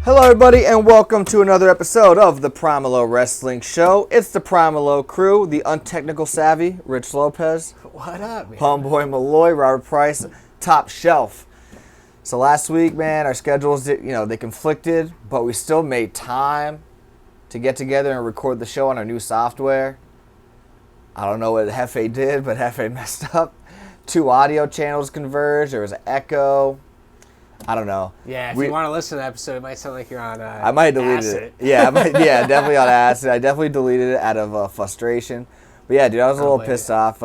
Hello, everybody, and welcome to another episode of the PML Wrestling Show. It's the PML Crew, the untechnical savvy, Rich Lopez. What up, man? Homeboy Malloy, Robert Price, Top Shelf. So last week, man, our schedules, they conflicted, but we still made time to get together and record the show on our new software. I don't know what Hefe did, but Hefe messed up. 2 audio channels converged. There was an echo. I don't know. Yeah, if you want to listen to the episode, it might sound like you're on I might delete acid. it. Yeah, definitely on acid. I definitely deleted it out of frustration. But yeah, dude, I was a little pissed off.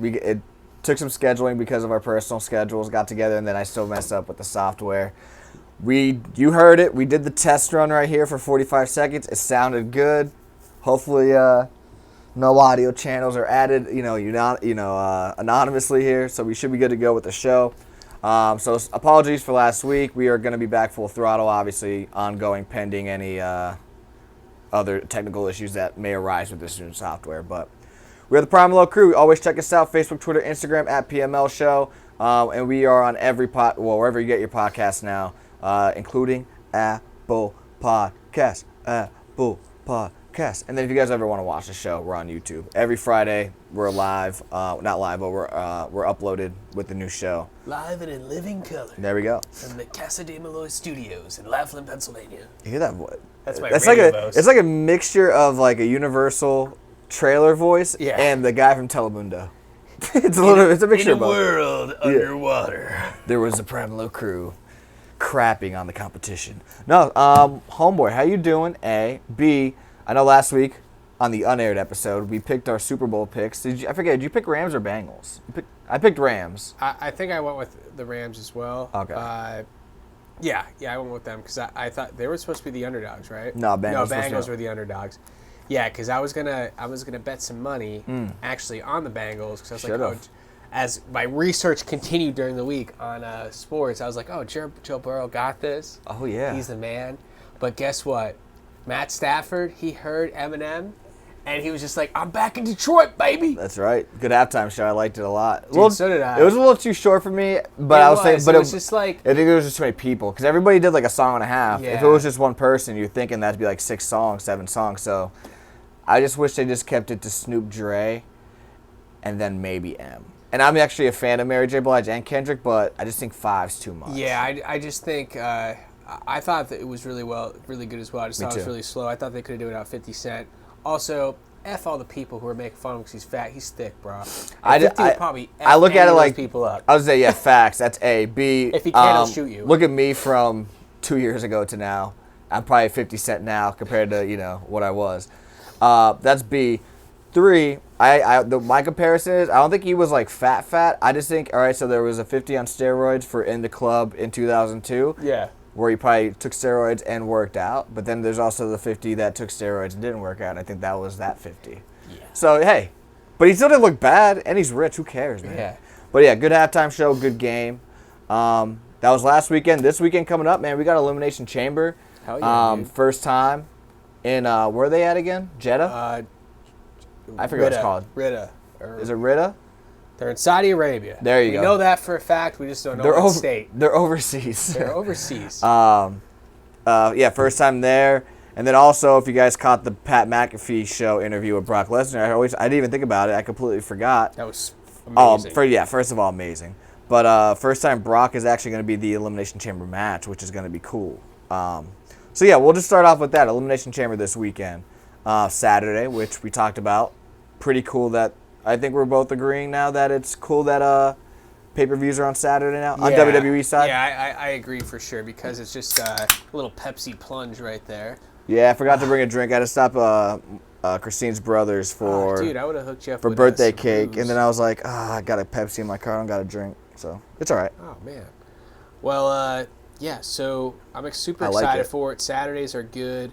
It took some scheduling because of our personal schedules, got together, and then I still messed up with the software. You heard it. We did the test run right here for 45 seconds. It sounded good. Hopefully, no audio channels are added, anonymously here. So we should be good to go with the show. So apologies for last week. We are going to be back full throttle, obviously, ongoing, pending any other technical issues that may arise with this new software. But we're the PML Crew. Always check us out, Facebook, Twitter, Instagram, at PML Show. And we are on every wherever you get your podcasts now, including Apple Podcasts. And then if you guys ever want to watch the show, we're on YouTube. Every Friday, we're live. Not live, but we're uploaded with the new show. Live and in living color. There we go. From the Casa de Malloy Studios in Laughlin, Pennsylvania. You hear that voice? That's my radio voice. It's like a mixture of like a Universal trailer voice and the guy from Telemundo. It's a mixture of both. In a world underwater. There was the PML Crew crapping on the competition. No, homeboy, how you doing? A. B. I know last week on the unaired episode we picked our Super Bowl picks. Did you pick Rams or Bengals? I picked Rams. I think I went with the Rams as well. Okay. Yeah, I went with them because I thought they were supposed to be the underdogs, right? No, Bengals were the underdogs. Yeah, because I was gonna bet some money actually on the Bengals because I was like, as my research continued during the week on sports, I was like, oh, Joe Burrow got this. Oh yeah, he's the man. But guess what? Matt Stafford, he heard Eminem, and he was just like, I'm back in Detroit, baby. That's right. Good halftime show. I liked it a lot. Dude, so did I. It was a little too short for me, but I was saying, but it was just like, I think there was just too many people because everybody did like a song and a half. Yeah. If it was just one person, you're thinking that'd be like 6 songs, 7 songs. So I just wish they just kept it to Snoop Dre, and then maybe M. And I'm actually a fan of Mary J. Blige and Kendrick, but I just think 5's too much. Yeah, I just think. I thought that it was really good as well. I just thought it was really slow. I thought they could have done it without 50 Cent. Also, F all the people who are making fun of him because he's fat. He's thick, bro. I look at it like people up. I would say, yeah, facts. That's A. B. If he can, he'll shoot you. Look at me from 2 years ago to now. I'm probably 50 Cent now compared to what I was. That's B. 3. My comparison is I don't think he was like fat. I just think so there was a 50 on steroids for In the Club in 2002. Yeah. Where he probably took steroids and worked out, but then there's also the 50 that took steroids and didn't work out. And I think that was that 50. Yeah. So hey, but he still didn't look bad, and he's rich. Who cares, man? Yeah. But yeah, good halftime show, good game. That was last weekend. This weekend coming up, man, we got Elimination Chamber. Hell yeah, dude. First time in where are they at again? Jeddah. I forget what it's called. Riyadh. Is it Riyadh? They're in Saudi Arabia. There you go. We know that for a fact. We just don't know what state. They're overseas. They're overseas. Yeah, first time there. And then also, if you guys caught the Pat McAfee show interview with Brock Lesnar, I didn't even think about it. I completely forgot. That was amazing. First of all, amazing. But first time Brock is actually going to be the Elimination Chamber match, which is going to be cool. So yeah, we'll just start off with that. Elimination Chamber this weekend. Saturday, which we talked about. Pretty cool that I think we're both agreeing now that it's cool that pay-per-views are on Saturday now on WWE side. Yeah, I agree for sure because it's just a little Pepsi plunge right there. Yeah, I forgot to bring a drink. I had to stop Christine's brothers for dude, I would have hooked you up for with birthday some cake, booze. and then I was like, I got a Pepsi in my car. I don't got a drink, so it's all right. Oh man, well, yeah. So I'm super like excited it. for it. Saturdays are good.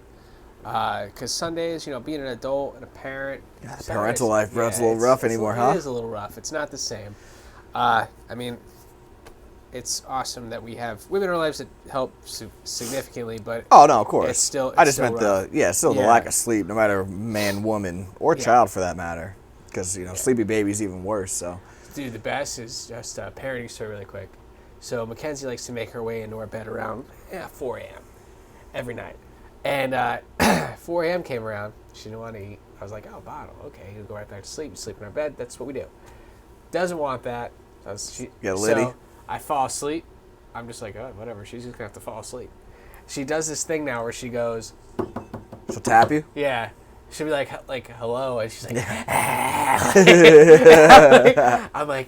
Because Sundays, being an adult and a parent. Parental life, bro, it's a little rough anymore, huh? It is a little rough. It's not the same. I mean, it's awesome that we have women in our lives that help significantly, but oh no, of course. It's still. I just meant rough. the lack of sleep, no matter man, woman, or child for that matter, because sleepy baby's even worse. So, dude, the best is just a parenting story really quick. So Mackenzie likes to make her way into our bed around 4 a.m. every night. And 4 a.m. came around. She didn't want to eat. I was like, oh, bottle. Okay, you go right back to sleep. You sleep in our bed. That's what we do. Doesn't want that. So I fall asleep. I'm just like, oh, whatever. She's just going to have to fall asleep. She does this thing now where she goes... She'll tap you? Yeah. She'll be like hello. And she's like... I'm like,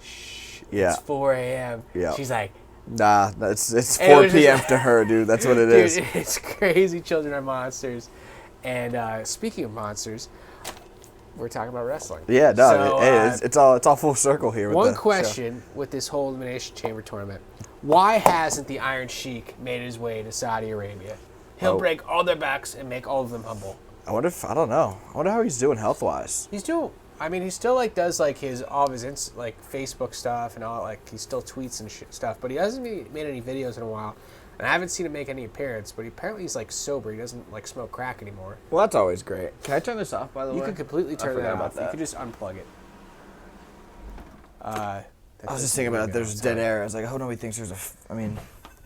shh. Yeah. It's 4 a.m. Yeah. She's like... Nah, it's 4 p.m. to her, dude. That's what it is. Dude, it's crazy. Children are monsters. And speaking of monsters, we're talking about wrestling. Yeah, no, So, it's all full circle here. With one the question with this whole Elimination Chamber tournament: why hasn't the Iron Sheik made his way to Saudi Arabia? He'll break all their backs and make all of them humble. I don't know. I wonder how he's doing health wise. He's doing. I mean, he still does all of his Facebook stuff and all. He still tweets and stuff, but he hasn't made any videos in a while. And I haven't seen him make any appearance, but apparently he's sober. He doesn't smoke crack anymore. Well, that's always great. Can I turn this off, by the way? You can completely turn that off. That. You can just unplug it. I was just thinking about it. There's dead air. I was like, oh, nobody thinks there's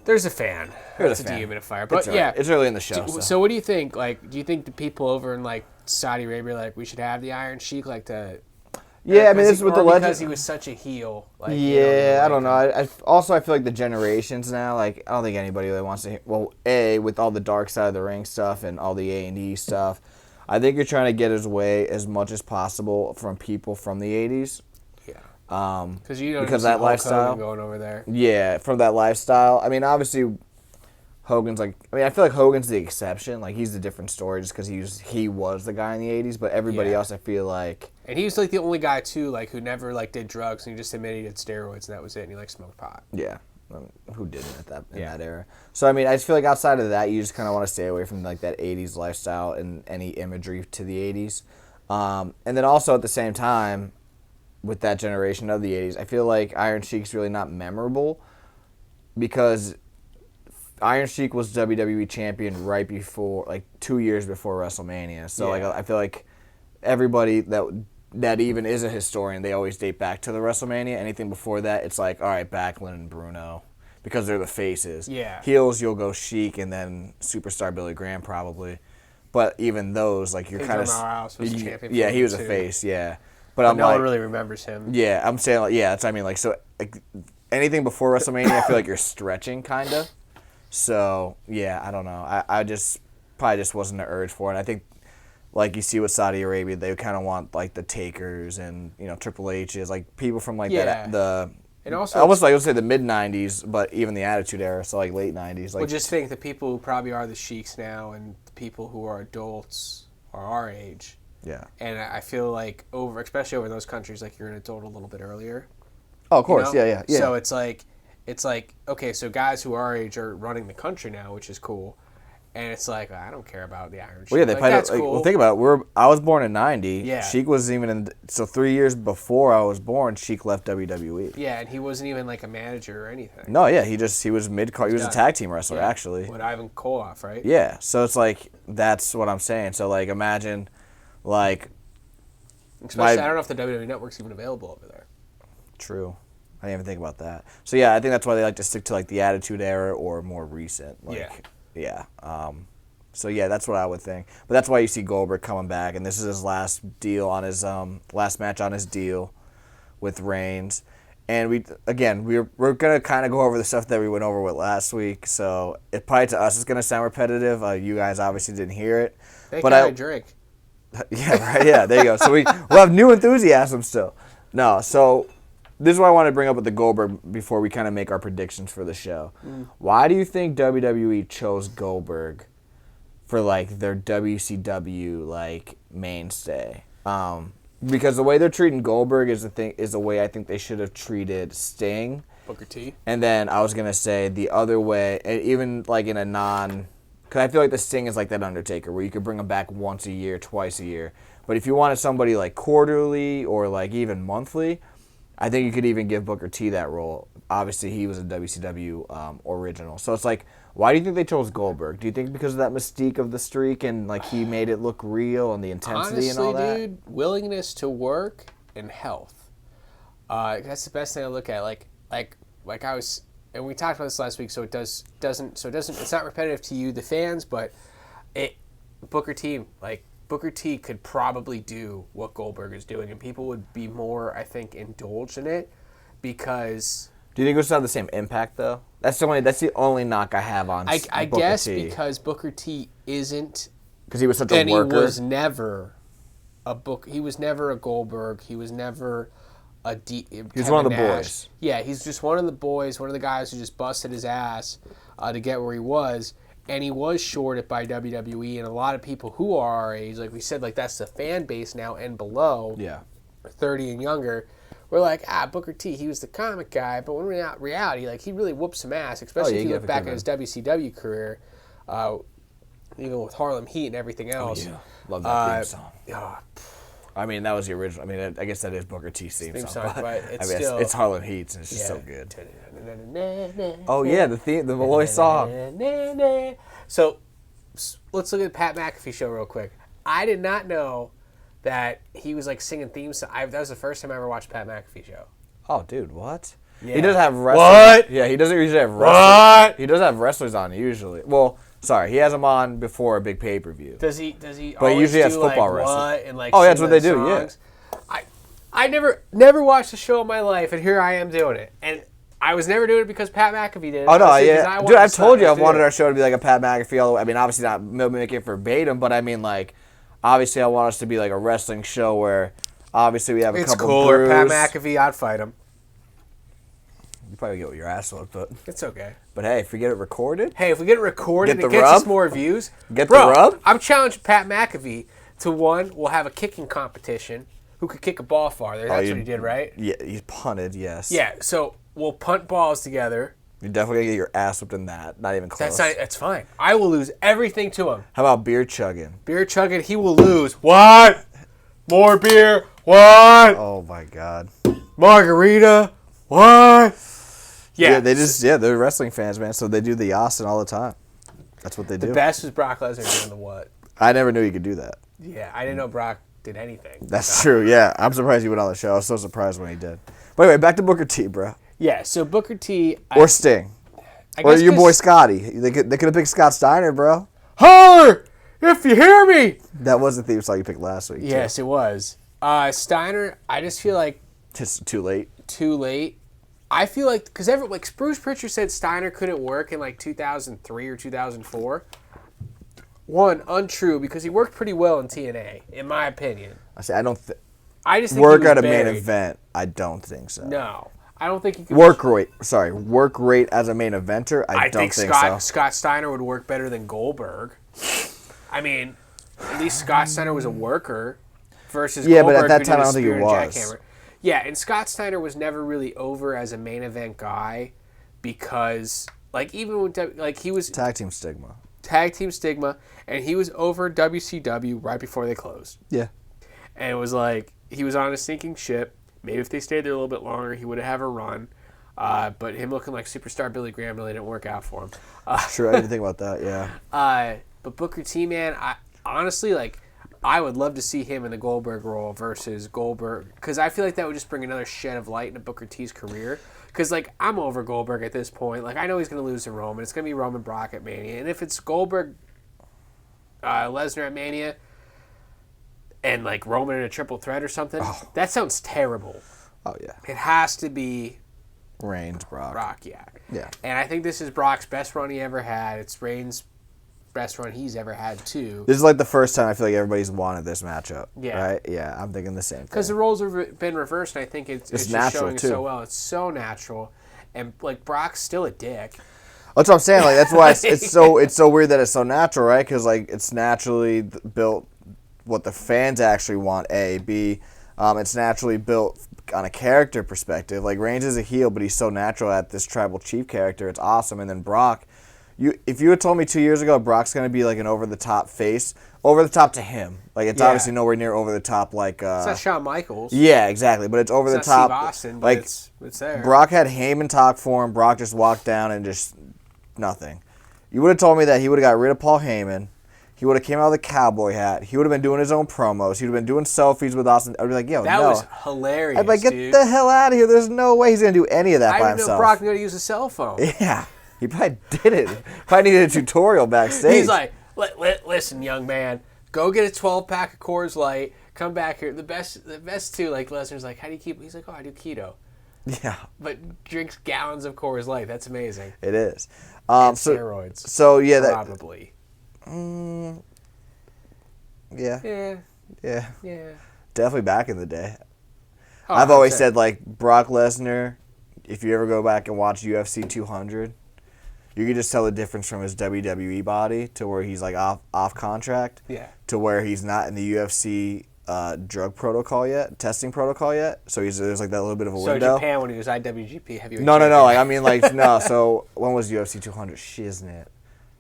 there's a fan. There's a fan. dehumidifier. But it's it's early in the show. So what do you think? Do you think the people over in Saudi Arabia we should have the Iron Sheik to? Yeah, I mean, this is with the legend. Because he was such a heel. Yeah, I don't know. I feel like the generations now, I don't think anybody really wants to. Well, with all the dark side of the ring stuff and all the A&E stuff, I think you're trying to get his way as much as possible from people from the 80s. Yeah. Because that lifestyle going over there. Yeah, from that lifestyle. I mean, obviously, Hogan's I feel like Hogan's the exception. He's a different story just because he was the guy in the 80s, but everybody else, I feel like. And he was the only guy too, who never did drugs, and he just admitted he did steroids, and that was it. And he smoked pot. Yeah, who didn't in that era? So I mean, I just feel like outside of that, you just kind of want to stay away from that 80s lifestyle and any imagery to the 80s. And then also at the same time, with that generation of the 80s, I feel like Iron Sheik's really not memorable because Iron Sheik was WWE champion right before, 2 years before WrestleMania. So I feel like everybody that even is a historian, they always date back to the WrestleMania. Anything before that, it's all right, Backlund and Bruno, because they're the faces. Yeah. Heels, you'll go Sheik and then Superstar Billy Graham probably. But even those, you're kind of... Morales was champion. Yeah, he was a face, yeah. But no one really remembers him. Yeah, I'm saying, that's what I mean. So anything before WrestleMania, I feel like you're stretching, kind of. So, yeah, I don't know. I just probably just wasn't an urge for it. I think, you see with Saudi Arabia, they kind of want, the Takers and, Triple H's, people from, that, and also, almost I would say the mid-'90s, but even the Attitude Era, so, late '90s. Well, just think the people who probably are the Sheiks now and the people who are adults are our age. Yeah. And I feel especially over in those countries, you're an adult a little bit earlier. Oh, of course, yeah. So it's okay, so guys who are our age are running the country now, which is cool. And it's I don't care about the Iron Sheik. Well, yeah, they played. That's cool. Well, think about it. I was born in '90. Yeah. Sheik was even in. So 3 years before I was born, Sheik left WWE. Yeah, and he wasn't even a manager or anything. No, yeah, he was mid-card. He was a tag team wrestler, actually. With Ivan Koloff, right? Yeah, so it's that's what I'm saying. So imagine, Especially, I don't know if the WWE Network's even available over there. True. I didn't even think about that. So yeah, I think that's why they like to stick to the Attitude Era or more recent. Yeah. So yeah, that's what I would think. But that's why you see Goldberg coming back, and this is his last deal on his last match on his deal with Reigns. And we're gonna kind of go over the stuff that we went over with last week. So it probably to us is gonna sound repetitive. You guys obviously didn't hear it. But I drink. Yeah, right. Yeah, there you go. So we'll have new enthusiasm still. No, so this is what I wanted to bring up with the Goldberg before we kind of make our predictions for the show. Why do you think WWE chose Goldberg for their WCW mainstay? Because the way they're treating Goldberg is the way I think they should have treated Sting, Booker T. And then I was gonna say the other way, and even in a non. Because I feel like the Sting is that Undertaker, where you could bring him back once a year, twice a year. But if you wanted somebody quarterly or even monthly, I think you could even give Booker T that role. Obviously, he was a WCW original. So it's why do you think they chose Goldberg? Do you think because of that mystique of the streak and he made it look real and the intensity and all that? Honestly, dude, willingness to work and health. That's the best thing I look at. I was and we talked about this last week, so it doesn't. It's not repetitive to you, the fans, but Booker T could probably do what Goldberg is doing, and people would be more, I think, indulged in it because. Do you think it would still have the same impact though? That's the only knock I have on. I Booker guess T. because Booker T isn't. Because he was such a worker. He was never He was never a Goldberg. He was never a He was one of the boys. Yeah, he's just one of the boys. One of the guys who just busted his ass to get where he was. And he was shorted by WWE, and a lot of people who are our age, like we said, like that's the fan base now and below, 30 and younger, we're like, Booker T, he was the comic guy, but when we're in reality, like he really whooped some ass, especially if you look back at his WCW career, even with Harlem Heat and everything else. Oh, yeah. Love that theme song. I mean, that was the original. I mean, I guess that is Booker T's theme song, but it's still... It's Harlem Heat, and it's just so good. Oh, yeah, the Malloy song. So, let's look at the Pat McAfee show real quick. I did not know that he was, like, singing theme songs. That was the first time I ever watched Pat McAfee show. Oh, dude, what? Yeah. He does have wrestlers. What? Yeah, he doesn't usually have wrestlers. What? He does have wrestlers on usually. Well... Sorry, he has them on before a big pay-per-view. Does he? But he usually has football wrestling. And that's what they do. Songs? Yeah. I never watched a show in my life, and here I am doing it. And I was never doing it because Pat McAfee did it. Oh no, yeah, dude, I've told you I've wanted our show to be like a Pat McAfee. All the way. I mean, obviously not mimicking it verbatim, but I mean, like, obviously I want us to be like a wrestling show where obviously we have a couple. It's cooler. Pat McAfee, I'd fight him. You probably get your ass whooped, but it's okay. But hey, if we get it recorded, it gets us more views. The rub. I'm challenging Pat McAfee to we'll have a kicking competition. Who could kick a ball farther? That's what he did, right? Yeah, he's punted. Yes. Yeah, so we'll punt balls together. You're definitely gonna get your ass whooped in that. Not even close. That's fine. I will lose everything to him. How about beer chugging? Beer chugging, he will lose. What? More beer? What? Oh my God. Margarita? What? Yeah, they're wrestling fans, man. So they do the Austin all the time. That's what they do. The best was Brock Lesnar doing the what? I never knew you could do that. Yeah, I didn't know Brock did anything. That's true. Yeah, I'm surprised he went on the show. I was so surprised when he did. But anyway, back to Booker T, bro. Yeah, so Booker T or Sting, or your boy Scotty. They could have picked Scott Steiner, bro. Holler if you hear me. That was the theme song you picked last week. Yes, it was. Steiner, I just feel like just too late. Too late. I feel like because Bruce Pritchard said Steiner couldn't work in like 2003 or 2004. One, untrue because he worked pretty well in TNA, in my opinion. I just think work at a main event. I don't think so. No, I don't think he could work rate. Sorry, work rate as a main eventer. I don't think so. Scott Steiner would work better than Goldberg. I mean, at least Scott Steiner was a worker versus Goldberg, but at that time I don't think he was. Yeah, and Scott Steiner was never really over as a main event guy because, like, even with he was tag team stigma, and he was over WCW right before they closed. Yeah, and it was like he was on a sinking ship. Maybe if they stayed there a little bit longer, he would have a run. But him looking like superstar Billy Graham really didn't work out for him. Sure, I didn't think about that. Yeah. But Booker T, man, I honestly I would love to see him in the Goldberg role versus Goldberg because I feel like that would just bring another shed of light into Booker T's career. Because I'm over Goldberg at this point. I know he's going to lose to Roman. It's going to be Roman Brock at Mania, and if it's Goldberg, Lesnar at Mania, and Roman in a triple threat or something, that sounds terrible. Oh yeah. It has to be Reigns, Brock. Yeah. Yeah. And I think this is Brock's best run he ever had. It's Reigns' best run he's ever had too. This is the first time I feel like everybody's wanted this matchup. Yeah. Right? Yeah, I'm thinking the same thing. Because the roles have been reversed, and I think it's just showing too. So well. It's so natural, and Brock's still a dick. That's what I'm saying. That's why it's so weird that it's so natural, right? Because it's naturally built what the fans actually want. A, B, it's naturally built on a character perspective. Reigns is a heel, but he's so natural at this tribal chief character. It's awesome. And then Brock. If you had told me 2 years ago Brock's going to be an over-the-top face, over-the-top to him. It's obviously nowhere near over-the-top it's not Shawn Michaels. Yeah, exactly. But it's over-the-top. It's not Steve Austin, but it's there. Brock had Heyman talk for him. Brock just walked down and just nothing. You would have told me that he would have got rid of Paul Heyman. He would have came out with a cowboy hat. He would have been doing his own promos. He would have been doing selfies with Austin. I'd be like, yo, that no. was hilarious. I'd be like, get dude. the hell out of here. There's no way he's going to do any of that by I himself. didn't know Brock knew how to use a cell phone. Yeah. He probably did it. Probably needed a tutorial backstage. He's like, listen, young man, go get a 12-pack of Coors Light. Come back here. The best too, like Lesnar's like, how do you keep? He's like, oh, I do keto. Yeah. But drinks gallons of Coors Light. That's amazing. It is. Steroids. So yeah, probably. Yeah. Yeah. Definitely back in the day. Oh, I've always said, like, Brock Lesnar, if you ever go back and watch UFC 200, you can just tell the difference from his WWE body to where he's, like, off contract to where he's not in the UFC drug protocol yet, testing protocol yet. So there's, like, that little bit of a window. So Japan, when he was IWGP heavyweight No. champion. Like, I mean, like, no. So when was UFC 200? Shiznit.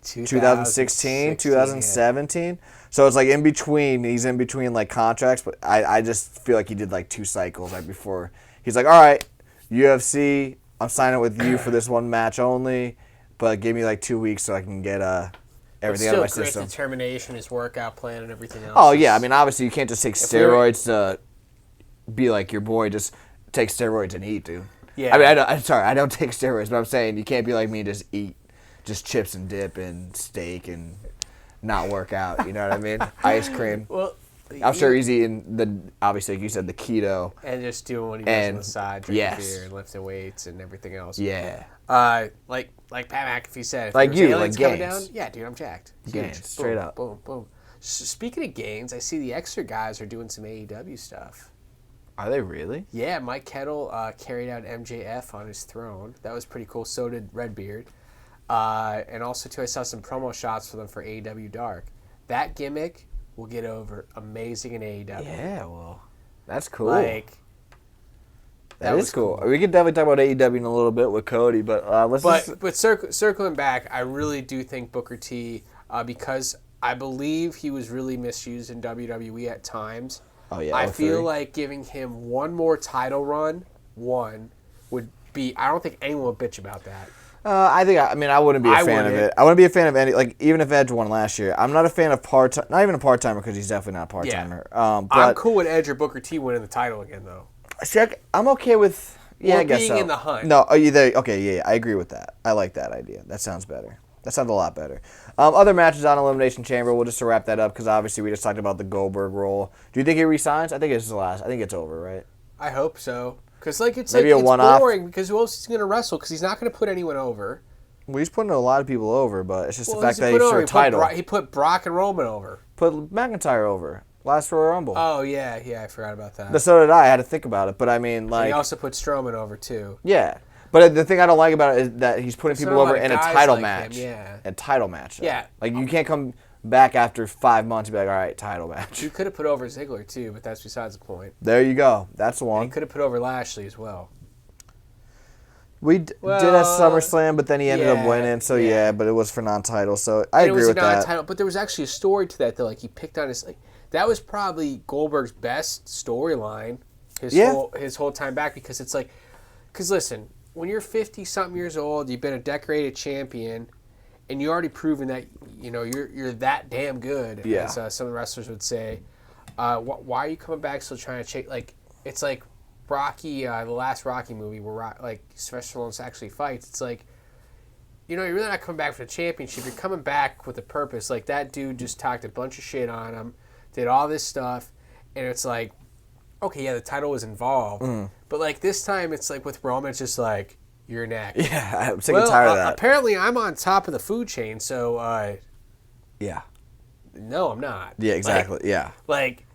2016, 2017. Yeah. So it's like in between. He's in between like contracts, but I just feel like he did like 2 cycles right before. He's like, all right, UFC, I'm signing with you for this one match only, but give me like 2 weeks so I can get everything out of my system. Still great determination, his workout plan, and everything else. Oh yeah, I mean obviously you can't just take steroids to be like your boy. Just take steroids and eat, dude. Yeah. I mean I don't take steroids, but I'm saying you can't be like me and just eat. Just chips and dip and steak and not work out. You know what I mean? Ice cream. Well, I'm sure he's eating obviously, like you said, the keto. And just doing what he does on the side, drinking beer and lifting weights and everything else. Yeah. Like Pat McAfee said. If like you, like coming gains. down, yeah, dude, I'm jacked. Gains, straight up. Boom. Speaking of gains, I see the extra guys are doing some AEW stuff. Are they really? Yeah, Mike Kettle carried out MJF on his throne. That was pretty cool. So did Redbeard. And also, too, I saw some promo shots for them for AEW Dark. That gimmick will get over amazing in AEW. Yeah, well, that's cool. Like, that is cool. We could definitely talk about AEW in a little bit with Cody, but But circling back, I really do think Booker T, because I believe he was really misused in WWE at times. Oh, yeah. I feel like giving him one more title run, would be, I don't think anyone would bitch about that. I wouldn't be a fan of it. I wouldn't be a fan of any, like, even if Edge won last year. I'm not a fan of part-time, not even a part-timer because he's definitely not a part-timer. Yeah. But I'm cool with Edge or Booker T winning the title again, though. See, I'm okay with, I guess being so. in the hunt. No, okay, I agree with that. I like that idea. That sounds better. That sounds a lot better. Other matches on Elimination Chamber, we'll just to wrap that up because obviously we just talked about the Goldberg role. Do you think he resigns? I think it's the last. I think it's over, right? I hope so. Because it's Maybe a one-off. boring because who else is going to wrestle? Because he's not going to put anyone over. Well, he's putting a lot of people over, but it's just the fact that he's for a title. He put Brock and Roman over. Put McIntyre over. Last Royal Rumble. Oh, yeah, I forgot about that. So did I. I had to think about it, but I mean, like... And he also put Strowman over, too. Yeah. But the thing I don't like about it is that he's putting people over in a title match. Yeah. A title match. Though. Yeah. Like, you can't come back after 5 months and be like, all right, title match. You could have put over Ziggler, too, but that's besides the point. There you go. That's the one. And he could have put over Lashley as well. We did a SummerSlam, but then he ended up winning. So but it was for non-title. So I agree with that. It was a non-title, but there was actually a story to that though. Like he picked on his that was probably Goldberg's best storyline his whole time back because it's like, because listen, when you're 50-something years old, you've been a decorated champion, and you already proven that you're that damn good. Yeah. As some of the wrestlers would say. Why are you coming back still trying to chase? Like it's like. Rocky, the last Rocky movie where Sylvester Stallone actually fights, it's like, you're really not coming back for the championship. You're coming back with a purpose. Like that dude just talked a bunch of shit on him, did all this stuff, and it's like, okay, yeah, the title was involved, but like this time it's like with Roman, it's just like you're next. Yeah, I'm sick and tired of that. Apparently, I'm on top of the food chain, so yeah, no, I'm not. Yeah, exactly. Like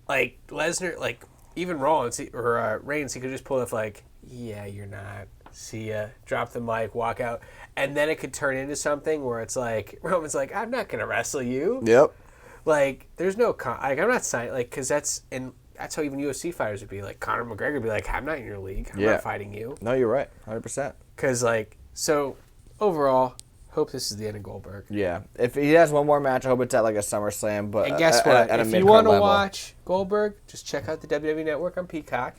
Lesnar, even Rollins or Reigns, he could just pull off yeah, you're not. See ya. Drop the mic, walk out, and then it could turn into something where it's like Roman's like, I'm not gonna wrestle you. Yep. There's no I'm not signing because that's how even UFC fighters would be. Like Conor McGregor would be like, I'm not in your league. I'm not fighting you. No, you're right, 100%. Because so overall. Hope this is the end of Goldberg. Yeah. If he has one more match, I hope it's at a SummerSlam. But and guess what? If you want to watch Goldberg, just check out the WWE Network on Peacock,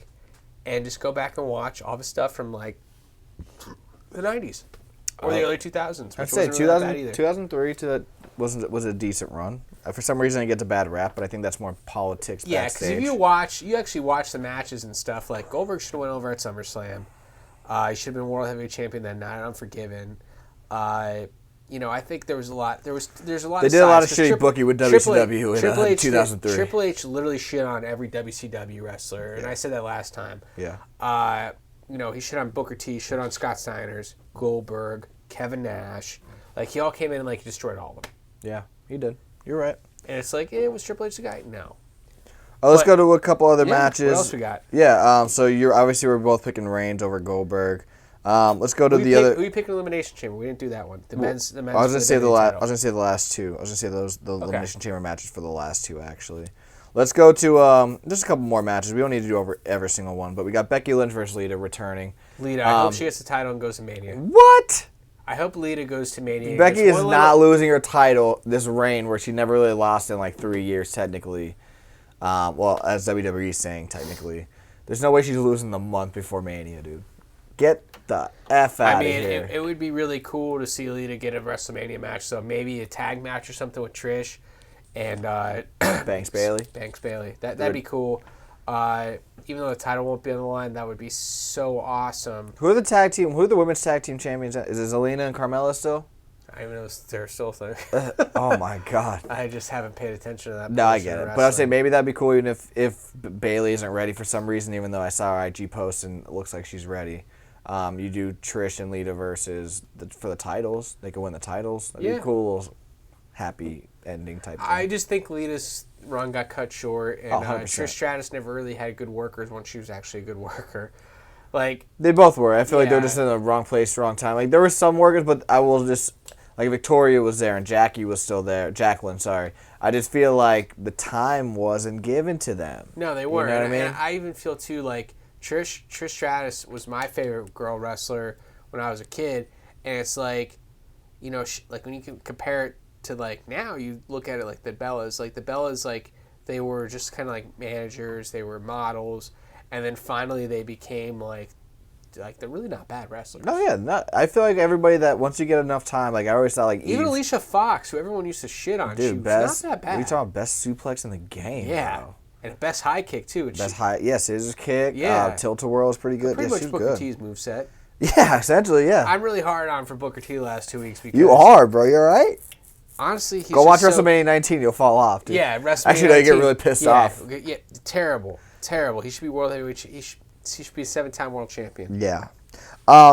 and just go back and watch all the stuff from the 90s or the early 2000s. I'd say 2003 to was a decent run. For some reason, it gets a bad rap, but I think that's more politics. Yeah, because if you actually watch the matches and stuff, like Goldberg should have went over at SummerSlam. He should have been World Heavyweight Champion that night. Unforgiven. I think there was a lot. There's a lot. They did a lot of shitty booking with WCW in 2003. Triple H literally shit on every WCW wrestler, and I said that last time. Yeah. He shit on Booker T, shit on Scott Steiners, Goldberg, Kevin Nash. Like, he all came in and, like, destroyed all of them. Yeah, he did. You're right. And it's like, was Triple H the guy? No. Oh, let's go to a couple other matches. What else we got? Yeah, so we're both picking Reigns over Goldberg. Let's go to the other. Who you picked in Elimination Chamber? We didn't do that one. The men's. I was gonna say the last two. I was gonna say the Elimination Chamber matches for the last two, actually. Let's go to just a couple more matches. We don't need to do every single one, but we got Becky Lynch versus Lita returning. Lita, I hope she gets the title and goes to Mania. What? I hope Lita goes to Mania. Becky is not losing her title this reign where she never really lost in like 3 years, technically. Well, as WWE is saying, technically. There's no way she's losing the month before Mania, dude. Get the F out of here. It would be really cool to see Lita get a WrestleMania match, so maybe a tag match or something with Trish and Banks Bailey. That'd be cool. Even though the title won't be on the line, that would be so awesome. Who are the women's tag team champions? Is it Zelina and Carmella still? I even know they're still there. Oh my god! I just haven't paid attention to that. No, I get it, but I'm saying maybe that'd be cool even if Bailey isn't ready for some reason. Even though I saw her IG post and it looks like she's ready. You do Trish and Lita versus for the titles. They could win the titles. That'd be a cool little happy ending type thing. I just think Lita's run got cut short, and 100%. Trish Stratus never really had good workers when she was actually a good worker. Like, they both were. I feel like they're just in the wrong place, wrong time. Like, there were some workers, but I will just like Victoria was there and Jackie was still there. Jacqueline, sorry. I just feel like the time wasn't given to them. No, they weren't. You know what I mean? And I even feel too like Trish Stratus was my favorite girl wrestler when I was a kid, and it's like, like when you can compare it to like now, you look at it like the Bellas. Like the Bellas, like they were just kind of like managers, they were models, and then finally they became like they're really not bad wrestlers. No, yeah, I feel like everybody that once you get enough time, like I always thought, like even Alicia Fox, who everyone used to shit on, dude, she was not that bad. We talking about best suplex in the game, yeah. bro. And best high kick too. Scissors kick. Yeah, tilt-a-whirl is pretty good. Pretty much Booker T's moveset. Yeah, essentially, yeah. I'm really hard on for Booker T the last 2 weeks because you are, bro. You all right? Honestly, he's go watch WrestleMania 19. You'll fall off, dude. Yeah, WrestleMania. Actually, I get really pissed off. Yeah, terrible. He should be world heavyweight. He should be a 7-time world champion. Yeah.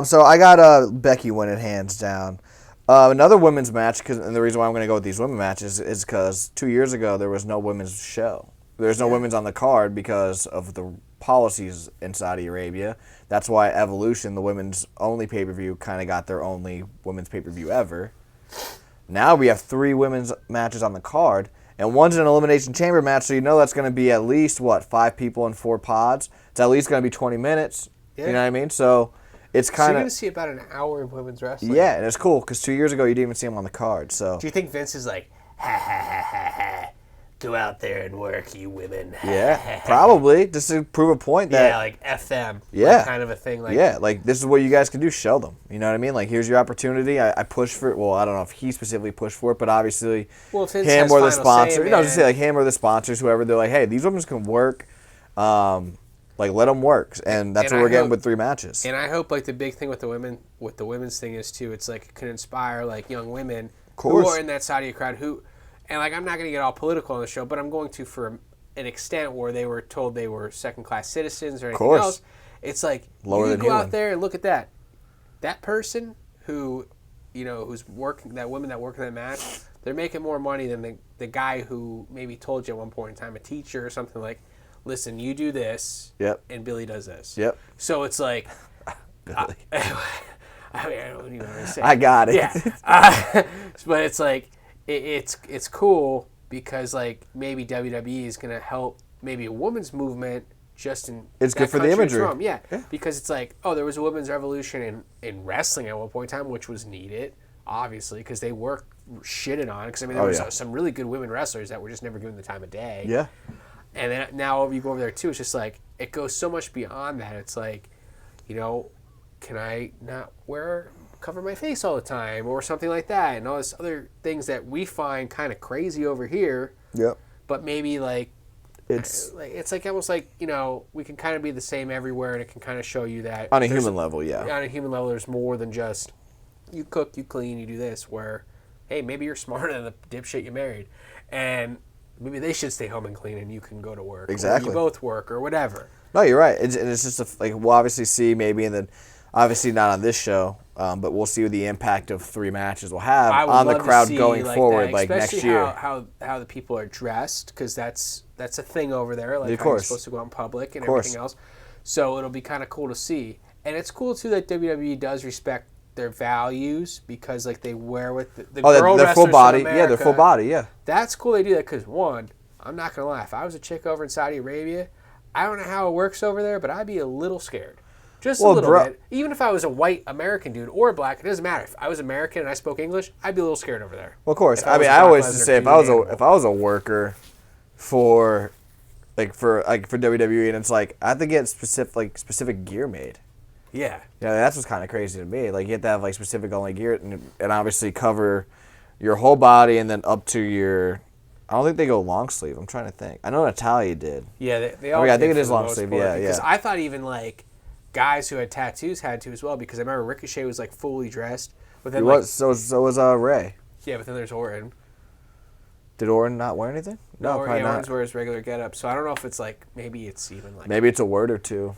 So I got Becky winning hands down. Another women's match, and the reason why I'm going to go with these women matches is because 2 years ago there was no women's show. There's no women's on the card because of the policies in Saudi Arabia. That's why Evolution, the women's only pay-per-view, kind of got their only women's pay-per-view ever. Now we have 3 women's matches on the card, and one's an Elimination Chamber match, so you know that's going to be at least, 5 people in 4 pods. It's at least going to be 20 minutes. Yeah. You know what I mean? So it's kind of... So you're going to see about an hour of women's wrestling? Yeah, and it's cool, because 2 years ago you didn't even see them on the card. So do you think Vince is like, ha, ha, ha, ha, ha, go out there and work, you women? Yeah, probably, just to prove a point that... Yeah, like F them. Yeah. Like kind of a thing. Like, yeah, like this is what you guys can do, show them. You know what I mean? Like, here's your opportunity. I pushed for it. Well, I don't know if he specifically pushed for it, but obviously him or the sponsor. Just say like him or the sponsors, whoever, they're like, hey, these women can work. Like, let them work. And that's what we're getting with 3 matches. And I hope, like, the big thing with the women's thing is, too, it's like it can inspire, like, young women who are in that Saudi crowd who... And, like, I'm not going to get all political on the show, but I'm going to for an extent where they were told they were second-class citizens or anything else. It's like, you go out there and look at that. That person who, who's working, that women that work in that match, they're making more money than the guy who maybe told you at one point in time, a teacher or something like, listen, you do this, and Billy does this. Yep. So it's like... Billy. I mean, I don't even know what to say. I got it. Yeah. But it's like... It's cool because like maybe WWE is gonna help maybe a women's movement just in it's good for the imagery. Yeah, because it's like there was a women's revolution in wrestling at one point in time, which was needed obviously because they were shitted on because I mean there was some really good women wrestlers that were just never given the time of day. Yeah, and then now you go over there too. It's just like it goes so much beyond that. It's like, can I not wear cover my face all the time or something like that, and all this other things that we find kind of crazy over here. Yep. But maybe like it's like almost like, you know, we can kind of be the same everywhere, and it can kind of show you that on a human level, yeah. On a human level, there's more than just you cook, you clean, you do this. Where, hey, maybe you're smarter than the dipshit you married, and maybe they should stay home and clean, and you can go to work. Exactly. Or you both work or whatever. No, you're right. It's just we'll obviously see maybe, and then obviously not on this show, but we'll see what the impact of 3 matches will have on the crowd going forward, like next year. How the people are dressed, because that's a thing over there. Like, of how course. you're supposed to go out in public and everything else. So it'll be kind of cool to see, and it's cool too that WWE does respect their values, because like they wear with the girl their full wrestlers body, from America. their full body, yeah. That's cool they do that, because one, I'm not gonna lie, if I was a chick over in Saudi Arabia, I don't know how it works over there, but I'd be a little scared. Just a little bit. Even if I was a white American dude or a black, it doesn't matter. If I was American and I spoke English, I'd be a little scared over there. Well, of course. I mean, I always say if I was a worker for WWE, and it's like I have to get specific gear made. Yeah. Yeah, that's what's kind of crazy to me. Like you have to have like specific only gear, and obviously cover your whole body, and then up to your. I don't think they go long sleeve. I'm trying to think. I know Natalia did. Yeah, they all. I think it is long sleeve. Yeah, because I thought even like guys who had tattoos had to as well, because I remember Ricochet was like fully dressed. But then so was Ray. Yeah, but then there's Orton. Did Orton not wear anything? No, probably not. Orton's wear his regular getup. So I don't know if it's like maybe it's even like maybe it's a word or two.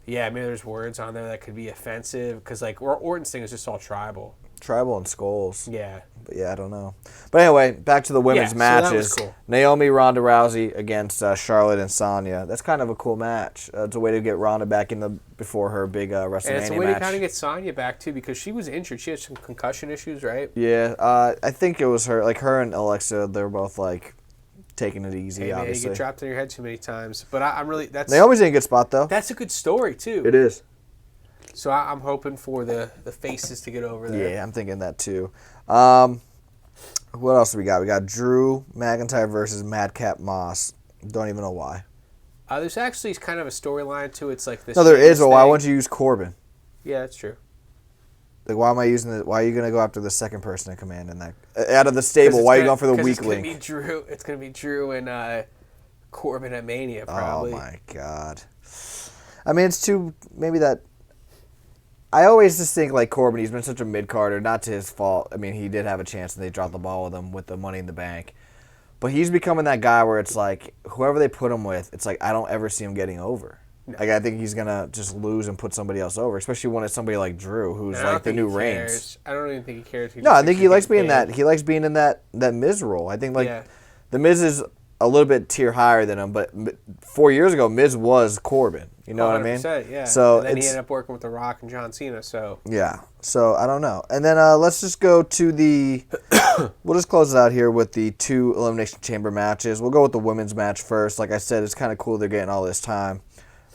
Yeah, maybe there's words on there that could be offensive, because like Orton's thing is just all tribal. Tribal and skulls. Yeah. But yeah, I don't know. But anyway, back to the women's matches. So that was cool. Naomi, Ronda Rousey against Charlotte and Sonya. That's kind of a cool match. It's a way to get Ronda back in before her big WrestleMania match. And it's a way to kind of get Sonya back too, because she was injured. She had some concussion issues, right? Yeah, I think it was her. Like her and Alexa, they were both like taking it easy. Hey, man, obviously, you get dropped on your head too many times. But I'm really Naomi's in a good spot though. That's a good story too. It is. So I'm hoping for the faces to get over there. Yeah, I'm thinking that too. What else do we got? We got Drew McIntyre versus Madcap Moss. Don't even know why. There's actually kind of a storyline to it. It's like this. No, there is. But why won't you use Corbin? Yeah, that's true. Like, why am I using the? Why are you gonna go after the second person in command in that out of the stable? Why are you going for the weak link? It's gonna be Drew and Corbin at Mania probably. Oh my god. I mean, it's too maybe that. I always just think like Corbin. He's been such a mid-carder, not to his fault. I mean, he did have a chance and they dropped the ball with him with the Money in the Bank. But he's becoming that guy where it's like whoever they put him with, it's like I don't ever see him getting over. No. Like I think he's gonna just lose and put somebody else over, especially when it's somebody like Drew, who's like the new Reigns. I don't even think he cares. No, I think he likes being that. He likes being in that Miz role. I think the Miz is a little bit tier higher than him, but 4 years ago Miz was Corbin. You know what I mean? Yeah. So and then he ended up working with The Rock and John Cena. So yeah. So I don't know. And then let's just go to the. We'll just close it out here with the 2 Elimination Chamber matches. We'll go with the women's match first. Like I said, it's kind of cool they're getting all this time.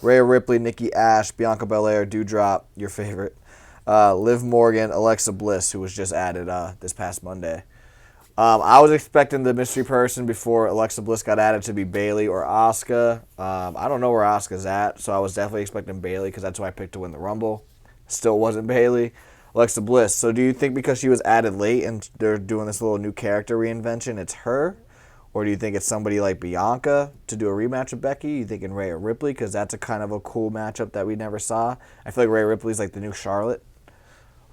Rhea Ripley, Nikki Ash, Bianca Belair, Doudrop, your favorite, Liv Morgan, Alexa Bliss, who was just added this past Monday. I was expecting the mystery person before Alexa Bliss got added to be Bayley or Asuka. I don't know where Asuka's at, so I was definitely expecting Bayley because that's who I picked to win the Rumble. Still wasn't Bayley. Alexa Bliss. So do you think because she was added late and they're doing this little new character reinvention, it's her? Or do you think it's somebody like Bianca to do a rematch with Becky? You thinking Rhea Ripley? Because that's a kind of a cool matchup that we never saw. I feel like Rhea Ripley's like the new Charlotte.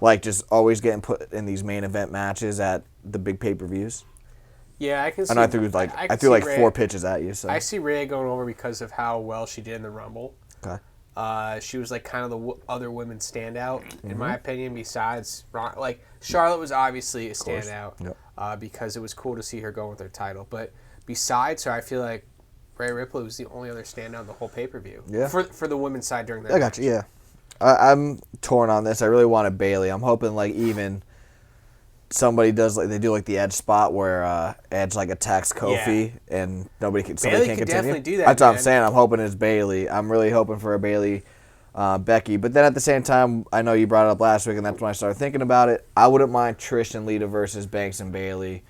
Like just always getting put in these main event matches at the big pay-per-views. Yeah, I can see. And I threw like 4 pitches at you. So I see Rhea going over because of how well she did in the Rumble. Okay. She was like kind of the other women's standout, in my opinion, besides like Charlotte was obviously a standout because it was cool to see her go with her title. But besides her, I feel like Rhea Ripley was the only other standout in the whole pay-per-view. Yeah. For the women's side during that I got you, yeah. I'm torn on this. I really wanted Bayley. I'm hoping like even somebody does like they do like the Edge spot where Edge like attacks Kofi and somebody can continue. Definitely do that. That's what I'm saying. I'm hoping it's Bayley. I'm really hoping for a Bayley Becky. But then at the same time, I know you brought it up last week, and that's when I started thinking about it. I wouldn't mind Trish and Lita versus Banks and Bayley.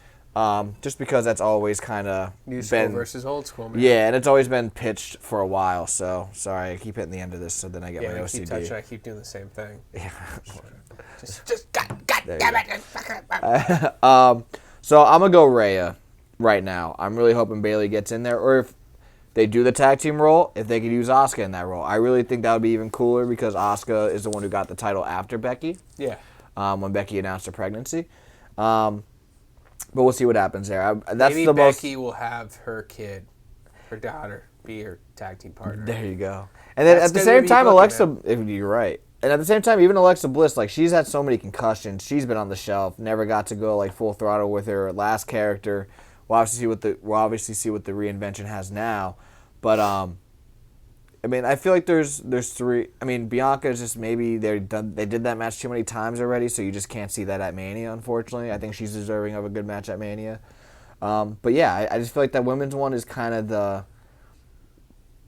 Just because that's always kind of new school versus old school, man. Yeah, and it's always been pitched for a while. So sorry, I keep hitting the end of this, so then I get my OCD. I keep doing the same thing. Yeah, just God So I'm gonna go Rhea right now. I'm really hoping Bayley gets in there, or if they do the tag team role, if they could use Asuka in that role. I really think that would be even cooler because Asuka is the one who got the title after Becky. Yeah. When Becky announced her pregnancy. But we'll see what happens there. Maybe Becky will have her kid, her daughter, be her tag team partner. There you go. And then at the same time, Alexa, you're right. And at the same time, even Alexa Bliss, like, she's had so many concussions. She's been on the shelf. Never got to go like full throttle with her last character. We'll obviously see what the reinvention has now. But I mean, I feel like there's three. I mean, Bianca is just maybe they did that match too many times already, so you just can't see that at Mania. Unfortunately, I think she's deserving of a good match at Mania. But yeah, I just feel like that women's one is kind of the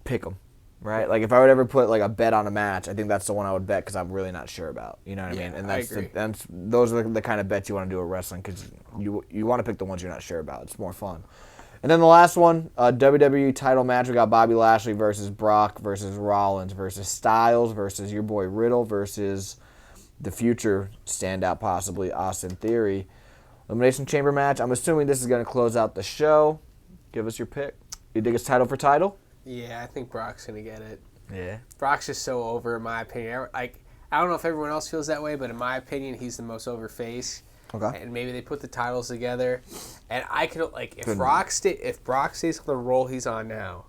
pick 'em, right? Like if I would ever put like a bet on a match, I think that's the one I would bet because I'm really not sure about. You know what I mean? And I agree. Those are the kind of bets you want to do at wrestling because you want to pick the ones you're not sure about. It's more fun. And then the last one, WWE title match. We got Bobby Lashley versus Brock versus Rollins versus Styles versus your boy Riddle versus the future standout possibly Austin Theory. Elimination Chamber match. I'm assuming this is going to close out the show. Give us your pick. You think it's title for title? Yeah, I think Brock's going to get it. Yeah. Brock's just so over, in my opinion. I don't know if everyone else feels that way, but in my opinion, he's the most over face. Okay. And maybe they put the titles together. And I could, like, if Brock stays on the role he's on now,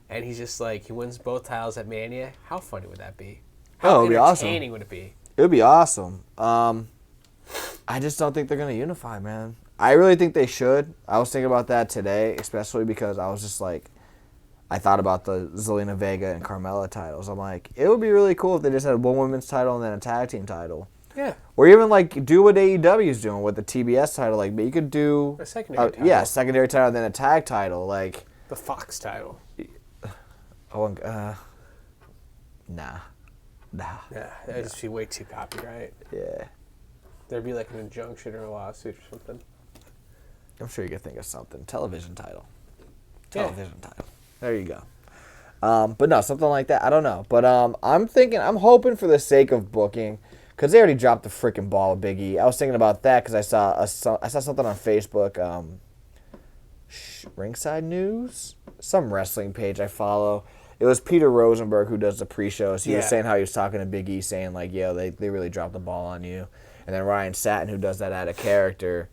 and he's just, like, he wins both titles at Mania, how funny would that be? How it'd be awesome. entertaining would it be? It would be awesome. I just don't think they're going to unify, man. I really think they should. I was thinking about that today, especially because I was just like, I thought about the Zelina Vega and Carmella titles. I'm like, it would be really cool if they just had one women's title and then a tag team title. Yeah. Or even like do what AEW is doing with the TBS title. Like, you could do a secondary title. Yeah, secondary title and then a tag title. Like the Fox title. Nah. Yeah, that'd just be way too copyright. Yeah. There'd be like an injunction or a lawsuit or something. I'm sure you could think of something. Television title. Television title. There you go. But no, something like that. I don't know. But I'm hoping for the sake of booking, because they already dropped the freaking ball with Big E. I was thinking about that because I saw something on Facebook. Ringside News? Some wrestling page I follow. It was Peter Rosenberg who does the pre-shows. He was saying how he was talking to Big E, saying like, "Yo, they really dropped the ball on you." And then Ryan Satin, who does that out of character,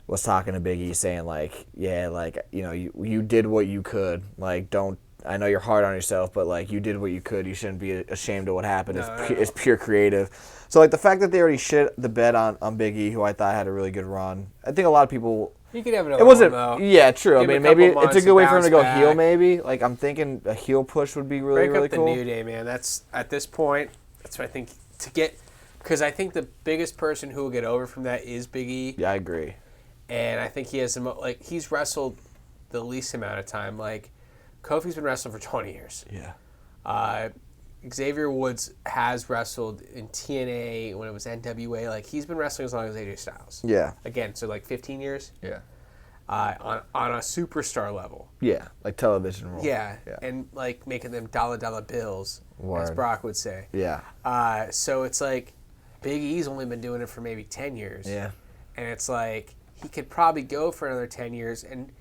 was talking to Big E, saying like, "Yeah, like, you know, you did what you could. Like, don't. I know you're hard on yourself, but like, you did what you could. You shouldn't be ashamed of what happened. It's pure creative." So like the fact that they already shit the bed on Big E, who I thought had a really good run. I think a lot of people. You could have another one, though. Yeah, true. I mean, maybe it's a good way for him to go back. heel, maybe. Like, I'm thinking a heel push would be really cool. Break up the New Day, man. That's, at this point, that's what I think to get, because I think the biggest person who will get over from that is Big E. Yeah, I agree. And I think he has he's wrestled the least amount of time. Like, Kofi's been wrestling for 20 years. Yeah. Xavier Woods has wrestled in TNA when it was NWA. Like, he's been wrestling as long as AJ Styles. Yeah. Again, so like 15 years. Yeah. On a superstar level. Yeah, like television role. Yeah, and like making them dollar bills, as Brock would say. Yeah. So it's like Big E's only been doing it for maybe 10 years. Yeah. And it's like he could probably go for another 10 years. And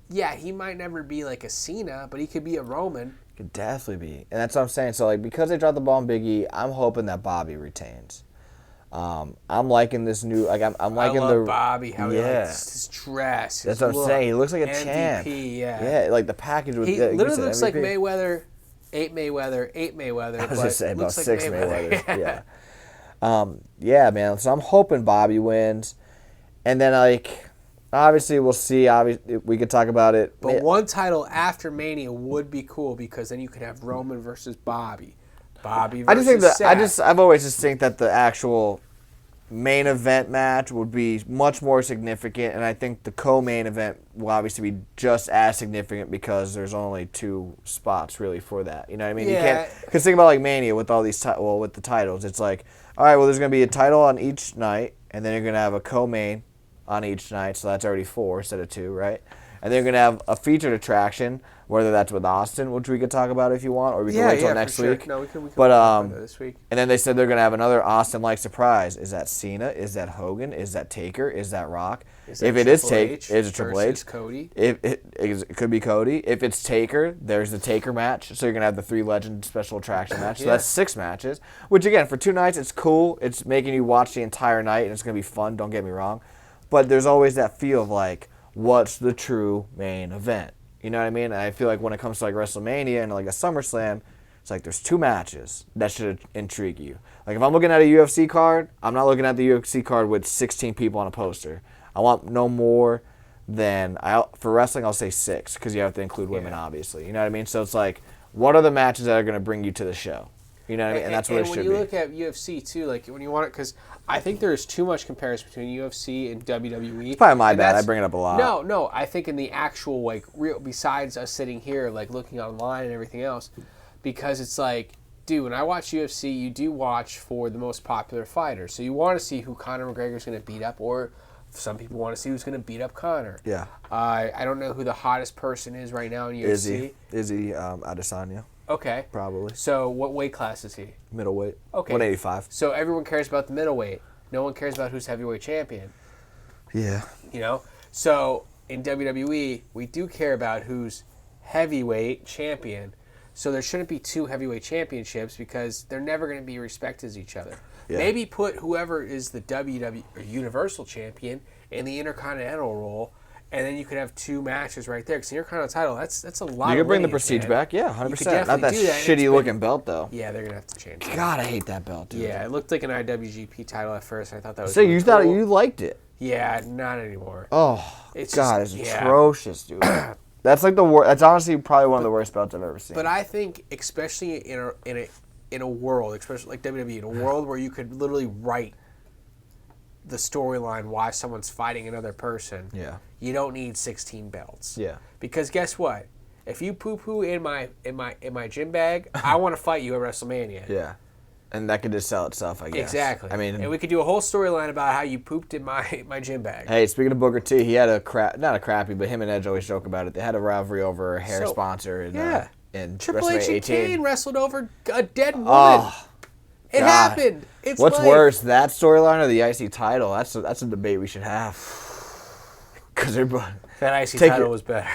yeah, he might never be like a Cena, but he could be a Roman. Could definitely be. And that's what I'm saying. So like because they dropped the ball on Big E, I'm hoping that Bobby retains. I'm liking this new. Like I'm liking I love Bobby. How he likes his dress. That's what I'm saying. He looks like a MVP, champ. Yeah. Yeah, like the package with. He literally looks MVP. like Mayweather. 8 Mayweather. I was just saying about like 6 Mayweathers. Yeah. Yeah, man. So I'm hoping Bobby wins, and then like obviously we'll see. Obviously we could talk about it. But one title after Mania would be cool because then you could have Roman versus Bobby. Bobby versus Seth. I've always just think that the actual main event match would be much more significant, and I think the co-main event will obviously be just as significant because there's only 2 spots really for that. You know what I mean? Yeah. You can't, because think about like Mania with all these with the titles. It's like, all right, well, there's going to be a title on each night, and then you're going to have a co-main on each night, so that's already 4 instead of 2, right? And they're going to have a featured attraction, whether that's with Austin, which we could talk about if you want, or we can wait till next week. No, we can but talk about that this week. And then they said they're going to have another Austin-like surprise. Is that Cena? Is that Hogan? Is that Taker? Is that Rock? If it is Taker, is it Triple H? Cody. It could be Cody. If it's Taker, there's the Taker match. So you're going to have the 3 Legend special attraction match. So that's 6 matches, which, again, for 2 nights, it's cool. It's making you watch the entire night, and it's going to be fun. Don't get me wrong. But there's always that feel of, like, what's the true main event? You know what I mean? And I feel like when it comes to, like, WrestleMania and, like, a SummerSlam, it's like there's 2 matches that should intrigue you. Like, if I'm looking at a UFC card, I'm not looking at the UFC card with 16 people on a poster. I want no more than, for wrestling, I'll say 6, because you have to include women, obviously. You know what I mean? So it's like, what are the matches that are going to bring you to the show? You know what I mean? And that's what it should be. And when you look at UFC, too, like, when you want it, because I think there is too much comparison between UFC and WWE. It's probably my bad. I bring it up a lot. No. I think in the actual, like, real, besides us sitting here, like, looking online and everything else, because it's like, dude, when I watch UFC, you do watch for the most popular fighters. So you want to see who Conor McGregor's going to beat up, or some people want to see who's going to beat up Conor. Yeah. I don't know who the hottest person is right now in UFC. Izzy Adesanya. Okay. Probably. So what weight class is he? Middleweight. Okay. 185. So everyone cares about the middleweight. No one cares about who's heavyweight champion. Yeah. You know? So in WWE, we do care about who's heavyweight champion. So there shouldn't be 2 heavyweight championships because they're never going to be respected as each other. Yeah. Maybe put whoever is the WWE or Universal Champion in the Intercontinental role, and then you could have 2 matches right there. Because the Intercontinental title, that's a lot. You could bring the prestige back, yeah, 100%. Not that that. shitty looking belt though. Yeah, they're gonna have to change it. God, I hate that belt, dude. Yeah, it looked like an IWGP title at first. I thought that was. So you thought you liked it? Yeah, not anymore. Oh, it's atrocious, dude. That's like the worst. That's honestly probably one of the worst belts I've ever seen. But I think, especially in a world, especially like WWE, in a world where you could literally write the storyline why someone's fighting another person. Yeah. You don't need 16 belts. Yeah. Because guess what? If you poo-poo in my gym bag, I want to fight you at WrestleMania. Yeah. And that could just sell itself, I guess. Exactly. I mean, and we could do a whole storyline about how you pooped in my gym bag. Hey, speaking of Booker T, he had not a crappy, but him and Edge always joke about it. They had a rivalry over a hair sponsor in Triple WrestleMania H and 18. Kane wrestled over a dead woman. Oh, it happened. It's What's life. worse, that storyline or the IC title? That's a debate we should have. Because that IC title was better.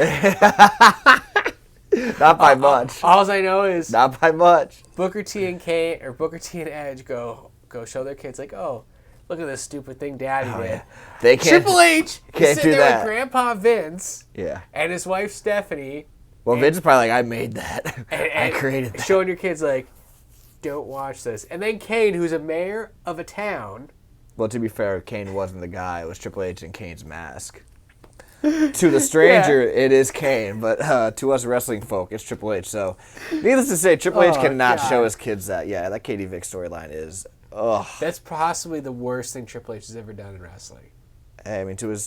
Not by much. All I know is not by much. Booker T and Kane or Booker T and Edge go show their kids like, oh, look at this stupid thing Daddy did. Yeah. They can't. Triple H can't sitting do there that. with Grandpa Vince. Yeah. And his wife Stephanie. Well, Vince is probably like, I made that. I created that. Showing your kids like, don't watch this. And then Kane, who's a mayor of a town. Well, to be fair, Kane wasn't the guy. It was Triple H and Kane's mask. To the stranger, it is Kane, but to us wrestling folk, it's Triple H. So, needless to say, Triple H cannot show his kids that. Yeah, that Katie Vick storyline is, That's possibly the worst thing Triple H has ever done in wrestling. Hey, I mean, to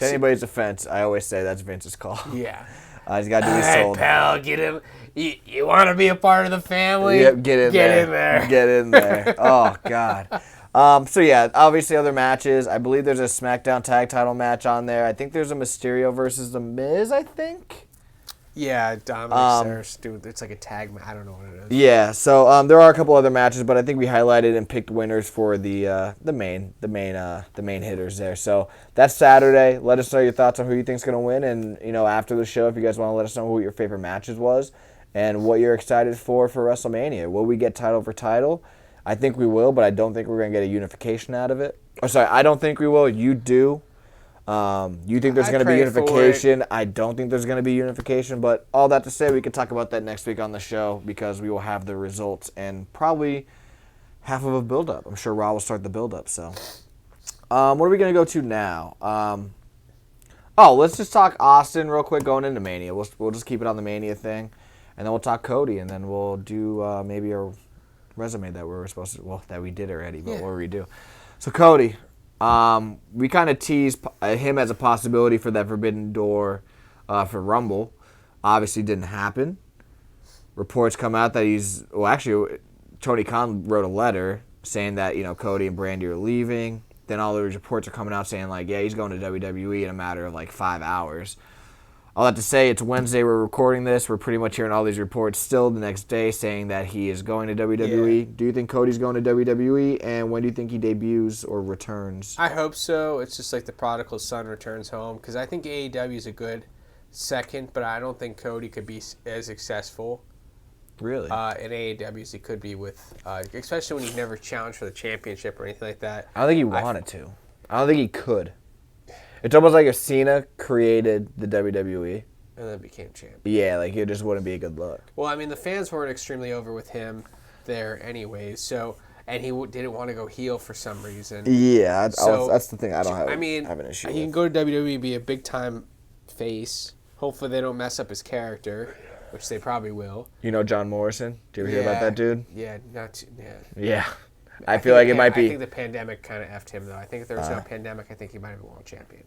anybody's defense, I always say that's Vince's call. Yeah. He's got to do his soul. Pal, get him. You want to be a part of the family? Yep, get in there. Get in there. Oh, God. So, yeah, obviously other matches. I believe there's a SmackDown tag title match on there. I think there's a Mysterio versus The Miz, I think. Yeah, Dominic dude, it's like a tag match. I don't know what it is. Yeah, so there are a couple other matches, but I think we highlighted and picked winners for the main hitters there. So that's Saturday. Let us know your thoughts on who you think's going to win, and after the show, if you guys want to let us know who your favorite matches was and what you're excited for WrestleMania. Will we get title for title? I think we will, but I don't think we're going to get a unification out of it. Or sorry, I don't think we will. You do. You think there's going to be unification. I don't think there's going to be unification, but all that to say, we could talk about that next week on the show because we will have the results and probably half of a build-up. I'm sure Raw will start the build-up. So, what are we going to go to now? Let's just talk Austin real quick going into Mania. We'll just keep it on the Mania thing, and then we'll talk Cody, and then we'll do maybe a resume that we were supposed to, that we did already, but what will we do? So Cody, we kind of teased him as a possibility for that Forbidden Door for Rumble. Obviously didn't happen. Reports come out that Tony Khan wrote a letter saying that, Cody and Brandy are leaving. Then all the reports are coming out saying he's going to WWE in a matter of 5 hours. I'll have to say it's Wednesday. We're recording this. We're pretty much hearing all these reports still the next day saying that he is going to WWE. Yeah. Do you think Cody's going to WWE? And when do you think he debuts or returns? I hope so. It's just like the prodigal son returns home because I think AEW is a good second, but I don't think Cody could be as successful Really? in AEW as he could be with, especially when he never challenged for the championship or anything like that. I don't think he wanted to. I don't think he could. It's almost like if Cena created the WWE. And then became champion. Yeah, like it just wouldn't be a good look. Well, I mean, the fans weren't extremely over with him there anyways, so, and he didn't want to go heel for some reason. Yeah, So, that's the thing I don't have, I mean, have an issue he with. can go to WWE and be a big-time face. Hopefully they don't mess up his character, which they probably will. You know John Morrison? Do you ever hear about that dude? Yeah, not too, yeah. Yeah. I feel like it might be. I think the pandemic kind of effed him, though. I think if there was no pandemic, I think he might have been world champion.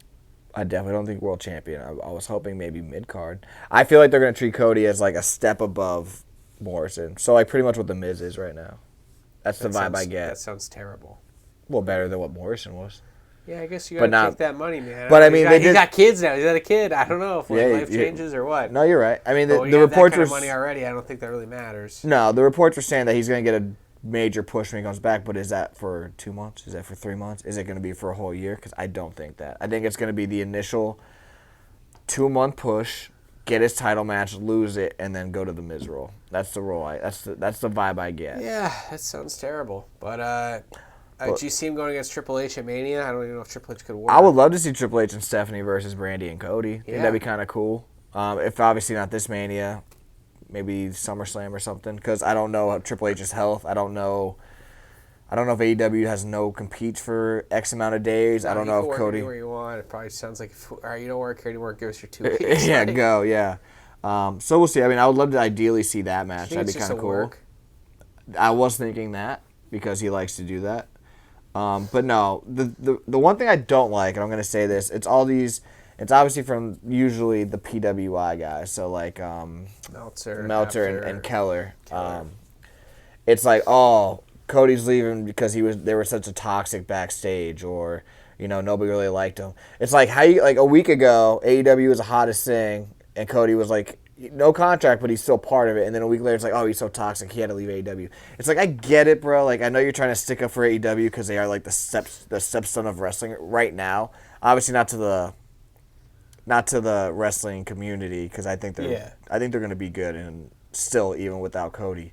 I definitely don't think world champion. I was hoping maybe mid-card. I feel like they're going to treat Cody as like a step above Morrison. So like pretty much what The Miz is right now. That's the vibe I get. That sounds terrible. Well, better than what Morrison was. Yeah, I guess you But got to not- take that money, man. but I mean, he's got kids now. He's got a kid. I don't know if life you- changes or what. No, you're right. I mean, But when the you have that reports kind were of money already. I don't think that really matters. No, the reports were saying that he's going to get a major push when he comes back, but is that for 2 months? Is that for 3 months? Is it going to be for a whole year? Because I don't think that. I think it's going to be the initial 2-month push, get his title match, lose it, and then go to the Miz role. That's the role. That's the vibe I get. Yeah, that sounds terrible. But do you see him going against Triple H at Mania? I don't even know if Triple H could work. I would love to see Triple H and Stephanie versus Brandy and Cody. I think Yeah. that'd be kind of cool. If obviously not this Mania, maybe SummerSlam or something. Because I don't know Triple H's health. I don't know if AEW has no competes for X amount of days. I don't know if Cody. Anywhere you want. It probably sounds like all right, you don't work here anymore. Give us your 2 weeks. Yeah, Like, go, yeah. So we'll see. I mean, I would love to ideally see that match. I think That'd be it's just kind of a cool. work. I was thinking that because he likes to do that. But no, the one thing I don't like, and I'm going to say this, it's obviously from usually the PWI guys. So like Meltzer and Keller. It's like, oh, Cody's leaving because they were such a toxic backstage, or nobody really liked him. It's like how you like a week ago AEW was the hottest thing, and Cody was like no contract, but he's still part of it. And then a week later, it's like, oh, he's so toxic, he had to leave AEW. It's like I get it, bro. Like I know you're trying to stick up for AEW because they are like the stepson of wrestling right now. Obviously not to the wrestling community because I think they're going to be good and still even without Cody.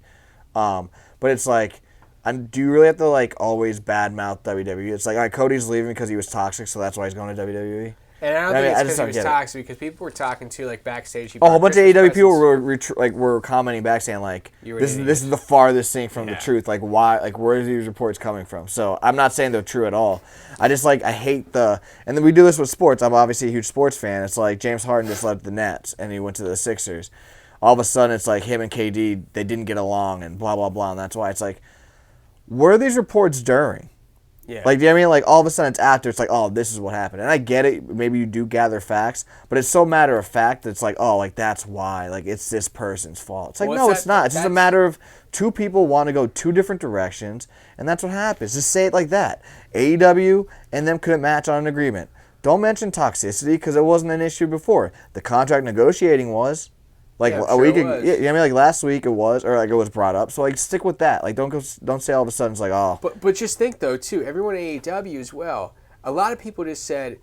But it's like. Do you really have to like always badmouth WWE? It's like, all right, Cody's leaving because he was toxic, so that's why he's going to WWE. And I don't think it's because he was toxic, because people were talking to like backstage. A whole bunch of AEW people were commenting back saying like, this is the farthest thing from the truth. Like why? Like where are these reports coming from? So I'm not saying they're true at all. I just I hate and then we do this with sports. I'm obviously a huge sports fan. It's like James Harden just left the Nets and he went to the Sixers. All of a sudden it's like him and KD, they didn't get along and blah blah blah, and that's why it's like. Were these reports during? Yeah. Like, do you know what I mean? Like, all of a sudden it's after. It's like, oh, this is what happened. And I get it. Maybe you do gather facts. But it's so matter of fact that it's like, oh, like, that's why. Like, it's this person's fault. It's like, no, it's not. It's just a matter of two people want to go two different directions. And that's what happens. Just say it like that. AEW and them couldn't match on an agreement. Don't mention toxicity because it wasn't an issue before. The contract negotiating was. Like a week ago, I mean, like last week it was, or like it was brought up. So like, stick with that. Like, don't say all of a sudden it's like, oh. But just think though too, everyone at AEW as well. A lot of people just said,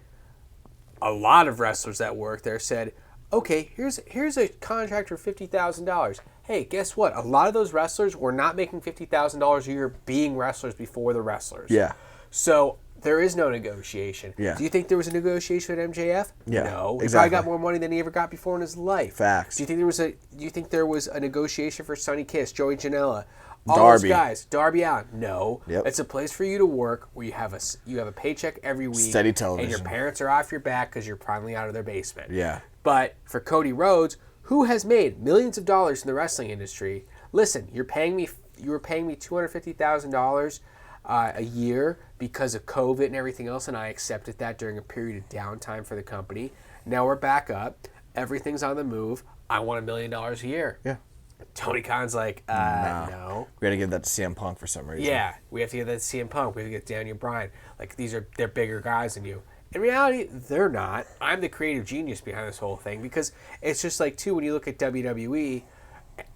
a lot of wrestlers that work there said, okay, here's a contract for $50,000. Hey, guess what? A lot of those wrestlers were not making $50,000 a year being wrestlers before the wrestlers. Yeah. So. There is no negotiation. Yeah. Do you think there was a negotiation with MJF? Yeah. No. Exactly. He probably got more money than he ever got before in his life. Facts. Do you think there was a negotiation for Sonny Kiss, Joey Janela, all Darby. those guys? Darby Allin? No. Yep. It's a place for you to work where you have a paycheck every week. Steady television. And your parents are off your back because you're finally out of their basement. Yeah. But for Cody Rhodes, who has made millions of dollars in the wrestling industry, listen, you were paying me $250,000 a year because of COVID and everything else, and I accepted that during a period of downtime for the company. Now we're back up. Everything's on the move. I want $1 million a year. Yeah. Tony Khan's like, no. We got to give that to CM Punk for some reason. Yeah, we have to get that to CM Punk. We have to get Daniel Bryan. Like, they're bigger guys than you. In reality, they're not. I'm the creative genius behind this whole thing because it's just like, too, when you look at WWE,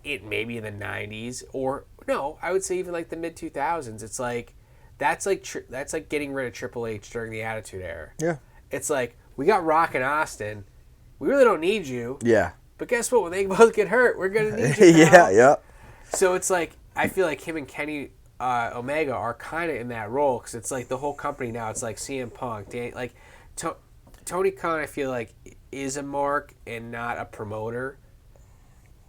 it maybe in the 90s or, no, I would say even like the mid-2000s, it's like, that's like getting rid of Triple H during the Attitude Era. Yeah. It's like, we got Rock and Austin. We really don't need you. Yeah. But guess what? When they both get hurt, we're going to need you now. Yeah. So it's like, I feel like him and Kenny Omega are kind of in that role because it's like the whole company now. It's like CM Punk, Tony Khan. I feel like is a mark and not a promoter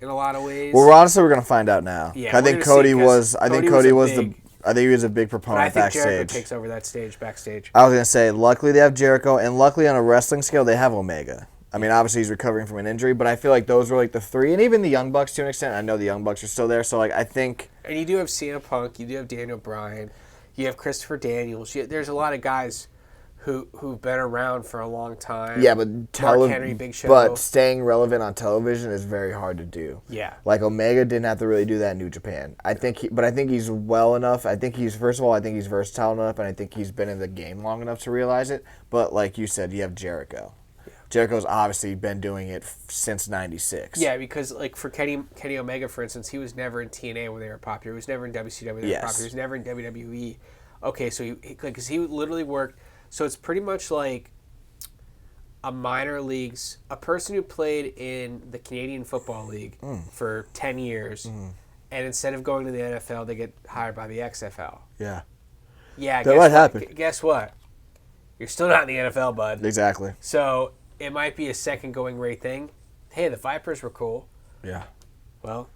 in a lot of ways. Well, honestly, we're gonna find out now. Yeah, I think Cody was. I think Cody was the. I think he was a big proponent backstage. I think Jericho backstage. takes over that stage backstage. I was gonna say, luckily they have Jericho, and luckily on a wrestling scale they have Omega. I mean, obviously he's recovering from an injury, but I feel like those were like the three, and even the Young Bucks to an extent. I know the Young Bucks are still there, so like I think. And you do have CM Punk, you do have Daniel Bryan, you have Christopher Daniels. There's a lot of guys who've been around for a long time. Yeah, but Mark Henry, Big Show. But staying relevant on television is very hard to do. Yeah. Like Omega didn't have to really do that in New Japan. I think he's well enough. I think he's versatile enough, and I think he's been in the game long enough to realize it. But like you said, you have Jericho. Jericho's obviously been doing it since '96. Yeah, because like for Kenny Omega, for instance, he was never in TNA when they were popular. He was never in WCW when they were popular. He was never in WWE. Okay, so because he literally worked. So it's pretty much like a minor leagues, a person who played in the Canadian Football League for 10 years, and instead of going to the NFL, they get hired by the XFL. Yeah. Yeah. That might happen. Guess what? You're still not in the NFL, bud. Exactly. So it might be a second going rate thing. Hey, the Vipers were cool. Yeah. Well.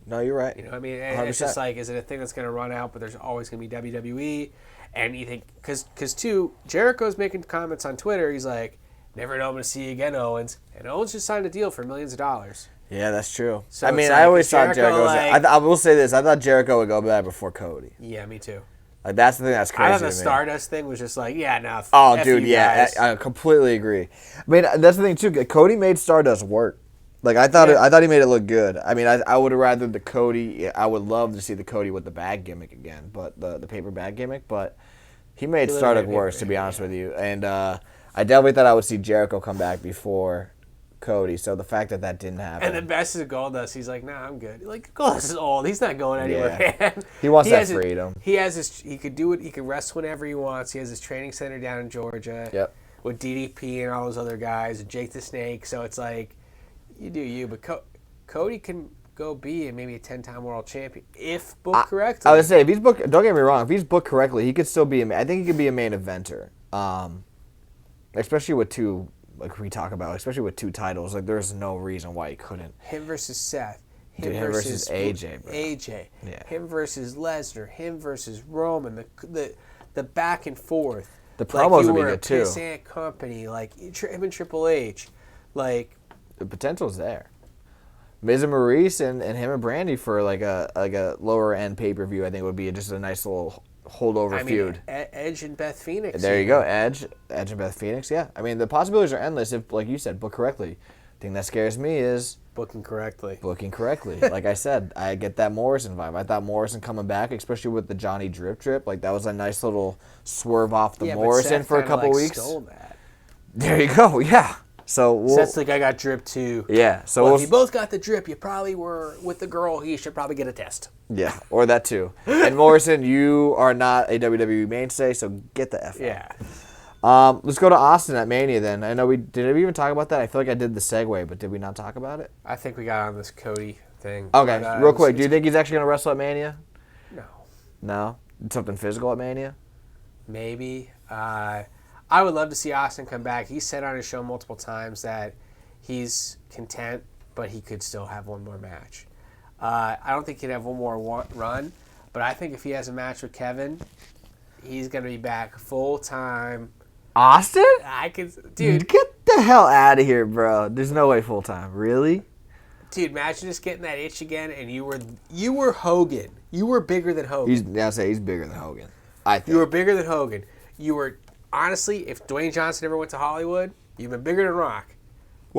No, you're right. You know what I mean? 100%. It's just like, is it a thing that's going to run out, but there's always going to be WWE? And you think, because too, Jericho's making comments on Twitter. He's like, never know I'm going to see you again, Owens. And Owens just signed a deal for millions of dollars. Yeah, that's true. So I mean, like, I always thought Jericho I will say this. I thought Jericho would go back before Cody. Yeah, me too. Like, that's the thing that's crazy I thought to the me. Stardust thing was just like, yeah, no. Oh, dude, yeah. I completely agree. I mean, that's the thing, too. Cody made Stardust work. Like, I thought he made it look good. I mean, I would have rather the Cody. I would love to see the Cody with the bag gimmick again, but the paper bag gimmick. But he made Stardust worse, to be honest with you. And I definitely thought I would see Jericho come back before Cody. So the fact that didn't happen. And the best is Goldust. He's like, nah, I'm good. Like, Goldust is old. He's not going anywhere, man. He wants that freedom. He could do it. He can wrestle whenever he wants. He has his training center down in Georgia. Yep. With DDP and all those other guys, and Jake the Snake. So it's like, you do you, but Cody can go be maybe a 10-time world champion if booked correctly. I would say if he's booked. Don't get me wrong. If he's booked correctly, he could still be. I think he could be a main eventer. Especially with two, like we talk about, especially with two titles. Like there's no reason why he couldn't. Him versus Seth. Him versus AJ. Bro. AJ. Yeah. Him versus Lesnar. Him versus Roman. The back and forth. The promos would be good too. Pissant company, like him and Triple H, like. The potential's there. Miz and Maurice and him and Brandy for like a lower end pay-per-view, I think would be just a nice little holdover feud. Edge and Beth Phoenix. There you go, Edge and Beth Phoenix. Yeah, I mean the possibilities are endless if, like you said, book correctly. The thing that scares me is booking correctly. Like I said, I get that Morrison vibe. I thought Morrison coming back, especially with the Johnny Drip, like that was a nice little swerve off the Morrison for a couple weeks. Stole that. There you go. Yeah. So Seth's like, I got drip too. Yeah. So if you both got the drip, you probably were with the girl. You should probably get a test. Yeah, or that too. And Morrison, you are not a WWE mainstay, so get the F out. Yeah. Let's go to Austin at Mania then. I know did we even talk about that? I feel like I did the segue, but did we not talk about it? I think we got on this Cody thing. Okay, but, real quick. Do you think he's actually going to wrestle at Mania? No. No? Something physical at Mania? Maybe. I would love to see Austin come back. He said on his show multiple times that he's content, but he could still have one more match. I don't think he'd have one more run, but I think if he has a match with Kevin, he's going to be back full-time. Austin? Dude. Get the hell out of here, bro. There's no way full-time. Really? Dude, imagine just getting that itch again, and you were Hogan. You were bigger than Hogan. He's bigger than Hogan. I think. You were bigger than Hogan. You were... Honestly, if Dwayne Johnson ever went to Hollywood, you've been bigger than Rock.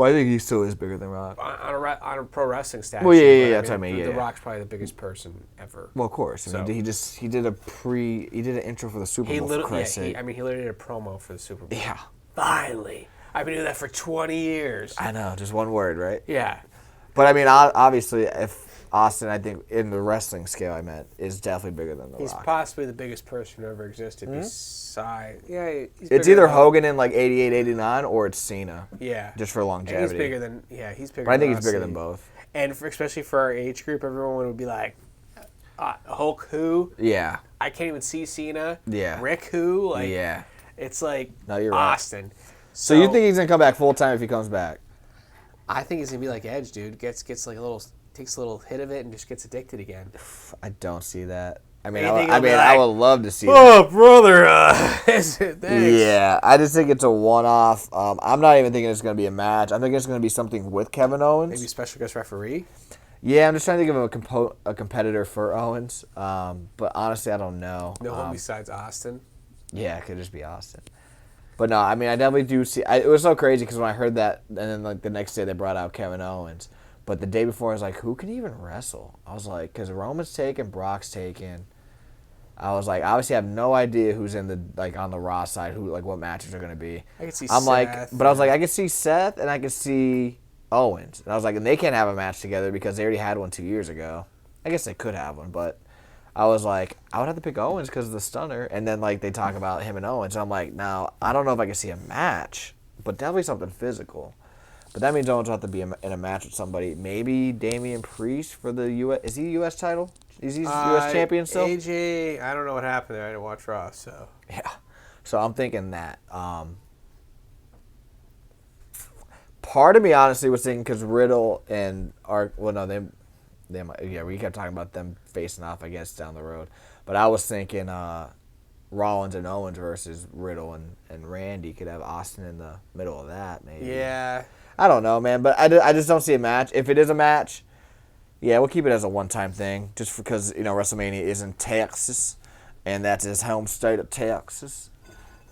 Well, I think he still is bigger than Rock. On a pro wrestling statue. Well, yeah, that's what I mean. The Yeah, Rock's probably the biggest person ever. Well, of course. I mean, he did an intro for the Super Bowl. For Christ's sake. He literally did a promo for the Super Bowl. Yeah. Finally, I've been doing that for 20 years. I know, just one word, right? Yeah. But I mean, obviously, if Austin, I think in the wrestling scale, I meant, is definitely bigger than the Rock. He's possibly the biggest person who ever existed. Besides, it's either Hogan in like 88, 89, or it's Cena. Yeah. Just for longevity. And he's bigger than. But I think he's bigger than both. And especially for our age group, everyone would be like, Hulk who? Yeah. I can't even see Cena. Yeah. Rick who? Like, yeah. It's like no, you're right. Austin. So you think he's gonna come back full time if he comes back? I think he's gonna be like Edge, dude. Takes a little hit of it and just gets addicted again. I don't see that. I mean, I would love to see that. Oh, brother. Thanks. Yeah, I just think it's a one-off. I'm not even thinking it's going to be a match. I think it's going to be something with Kevin Owens. Maybe special guest referee? Yeah, I'm just trying to think of a competitor for Owens. But honestly, I don't know. No one besides Austin? Yeah, it could just be Austin. But no, I mean, I definitely do see... it was so crazy because when I heard that, and then like the next day they brought out Kevin Owens. But the day before, I was like, who can even wrestle? I was like, because Roman's taken, Brock's taken. I was like, obviously, I have no idea who's in the on the Raw side, what matches are going to be. I can see Seth. But I was like, I can see Seth and I can see Owens. And I was like, and they can't have a match together because they already had one 2 years ago. I guess they could have one, but I was like, I would have to pick Owens because of the stunner. And then they talk about him and Owens. And I'm like, now, I don't know if I can see a match, but definitely something physical. But that means Owens will have to be in a match with somebody. Maybe Damian Priest for the U.S. Is he U.S. title? Is he U.S. champion still? AJ, I don't know what happened there. I didn't watch Raw, so. Yeah. So I'm thinking that. Part of me, honestly, was thinking because Riddle and we kept talking about them facing off, I guess, down the road. But I was thinking Rollins and Owens versus Riddle and Randy could have Austin in the middle of that, maybe. Yeah. I don't know, man, but I just don't see a match. If it is a match, yeah, we'll keep it as a one-time thing, just because WrestleMania is in Texas, and that's his home state of Texas,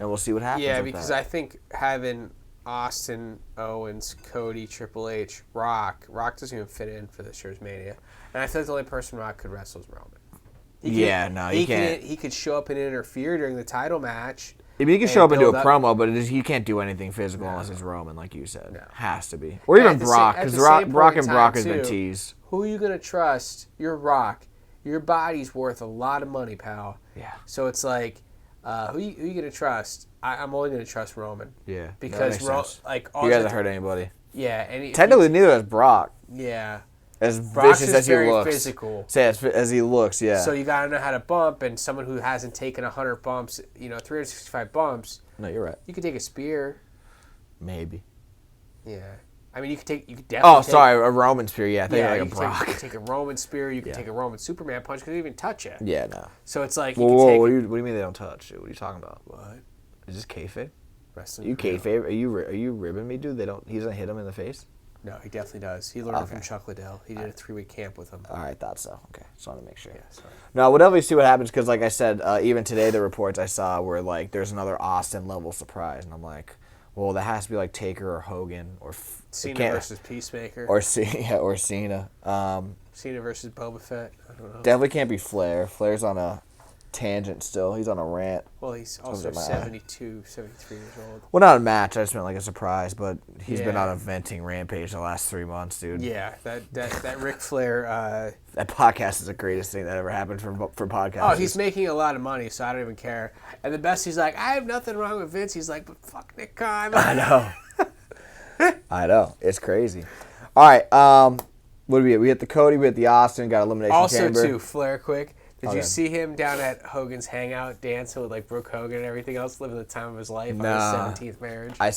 and we'll see what happens. Yeah, because I think having Austin, Owens, Cody, Triple H, Rock doesn't even fit in for this year's Mania, and I feel like the only person Rock could wrestle is Roman. He can't. He could show up and interfere during the title match. I mean, he can show up and do a promo, but he can't do anything physical unless it's Roman, like you said. No. Has to be. Or even Brock, because Brock has been teased. Who are you going to trust? You're Rock. Your body's worth a lot of money, pal. Yeah. So it's like, who you going to trust? I'm only going to trust Roman. Yeah. Because, all he hasn't hurt anybody. Yeah. And technically, neither has Brock. Yeah. As Brock's vicious as he looks. Physical. Say as he looks, yeah. So you got to know how to bump, and someone who hasn't taken 100 bumps, 365 bumps. No, you're right. You could take a spear. Maybe. Yeah. I mean, you could definitely take... sorry, a Roman spear, yeah. I think like a Brock. You could take a Roman spear, you could take a Roman Superman punch, because they even touch it. Yeah, no. So it's like, Whoa, what do you mean they don't touch, dude? What are you talking about? What? Is this kayfabe? Wrestling. You kayfabe? Are you ribbing me, dude? He doesn't hit him in the face? No, he definitely does. He learned it from Chuck Liddell. He did a 3-week camp with him. All right, thought so. Okay, just wanted to make sure. Yeah, sorry. No, we'll definitely see what happens because, like I said, even today the reports I saw were like there's another Austin-level surprise, and I'm like, well, that has to be like Taker or Hogan or Cena versus Peacemaker or Cena. Cena versus Boba Fett. I don't know. Definitely can't be Flair. Flair's on a tangent still. He's on a rant. Well, he's also 72, 73 years old. Well, not a match. I just meant like a surprise, but he's been on a venting rampage the last 3 months, dude. Yeah, that Ric Flair... that podcast is the greatest thing that ever happened for podcasts. Oh, he's making a lot of money, so I don't even care. And the best, he's like, I have nothing wrong with Vince. He's like, but fuck Nick Khan. I know. I know. It's crazy. All right. What do we hit? We hit the Cody. We hit the Austin. Got Elimination Chamber. Also, too, Flair, quick. Did you see him down at Hogan's Hangout dancing with Brooke Hogan and everything else, living the time of his life on his 17th marriage? I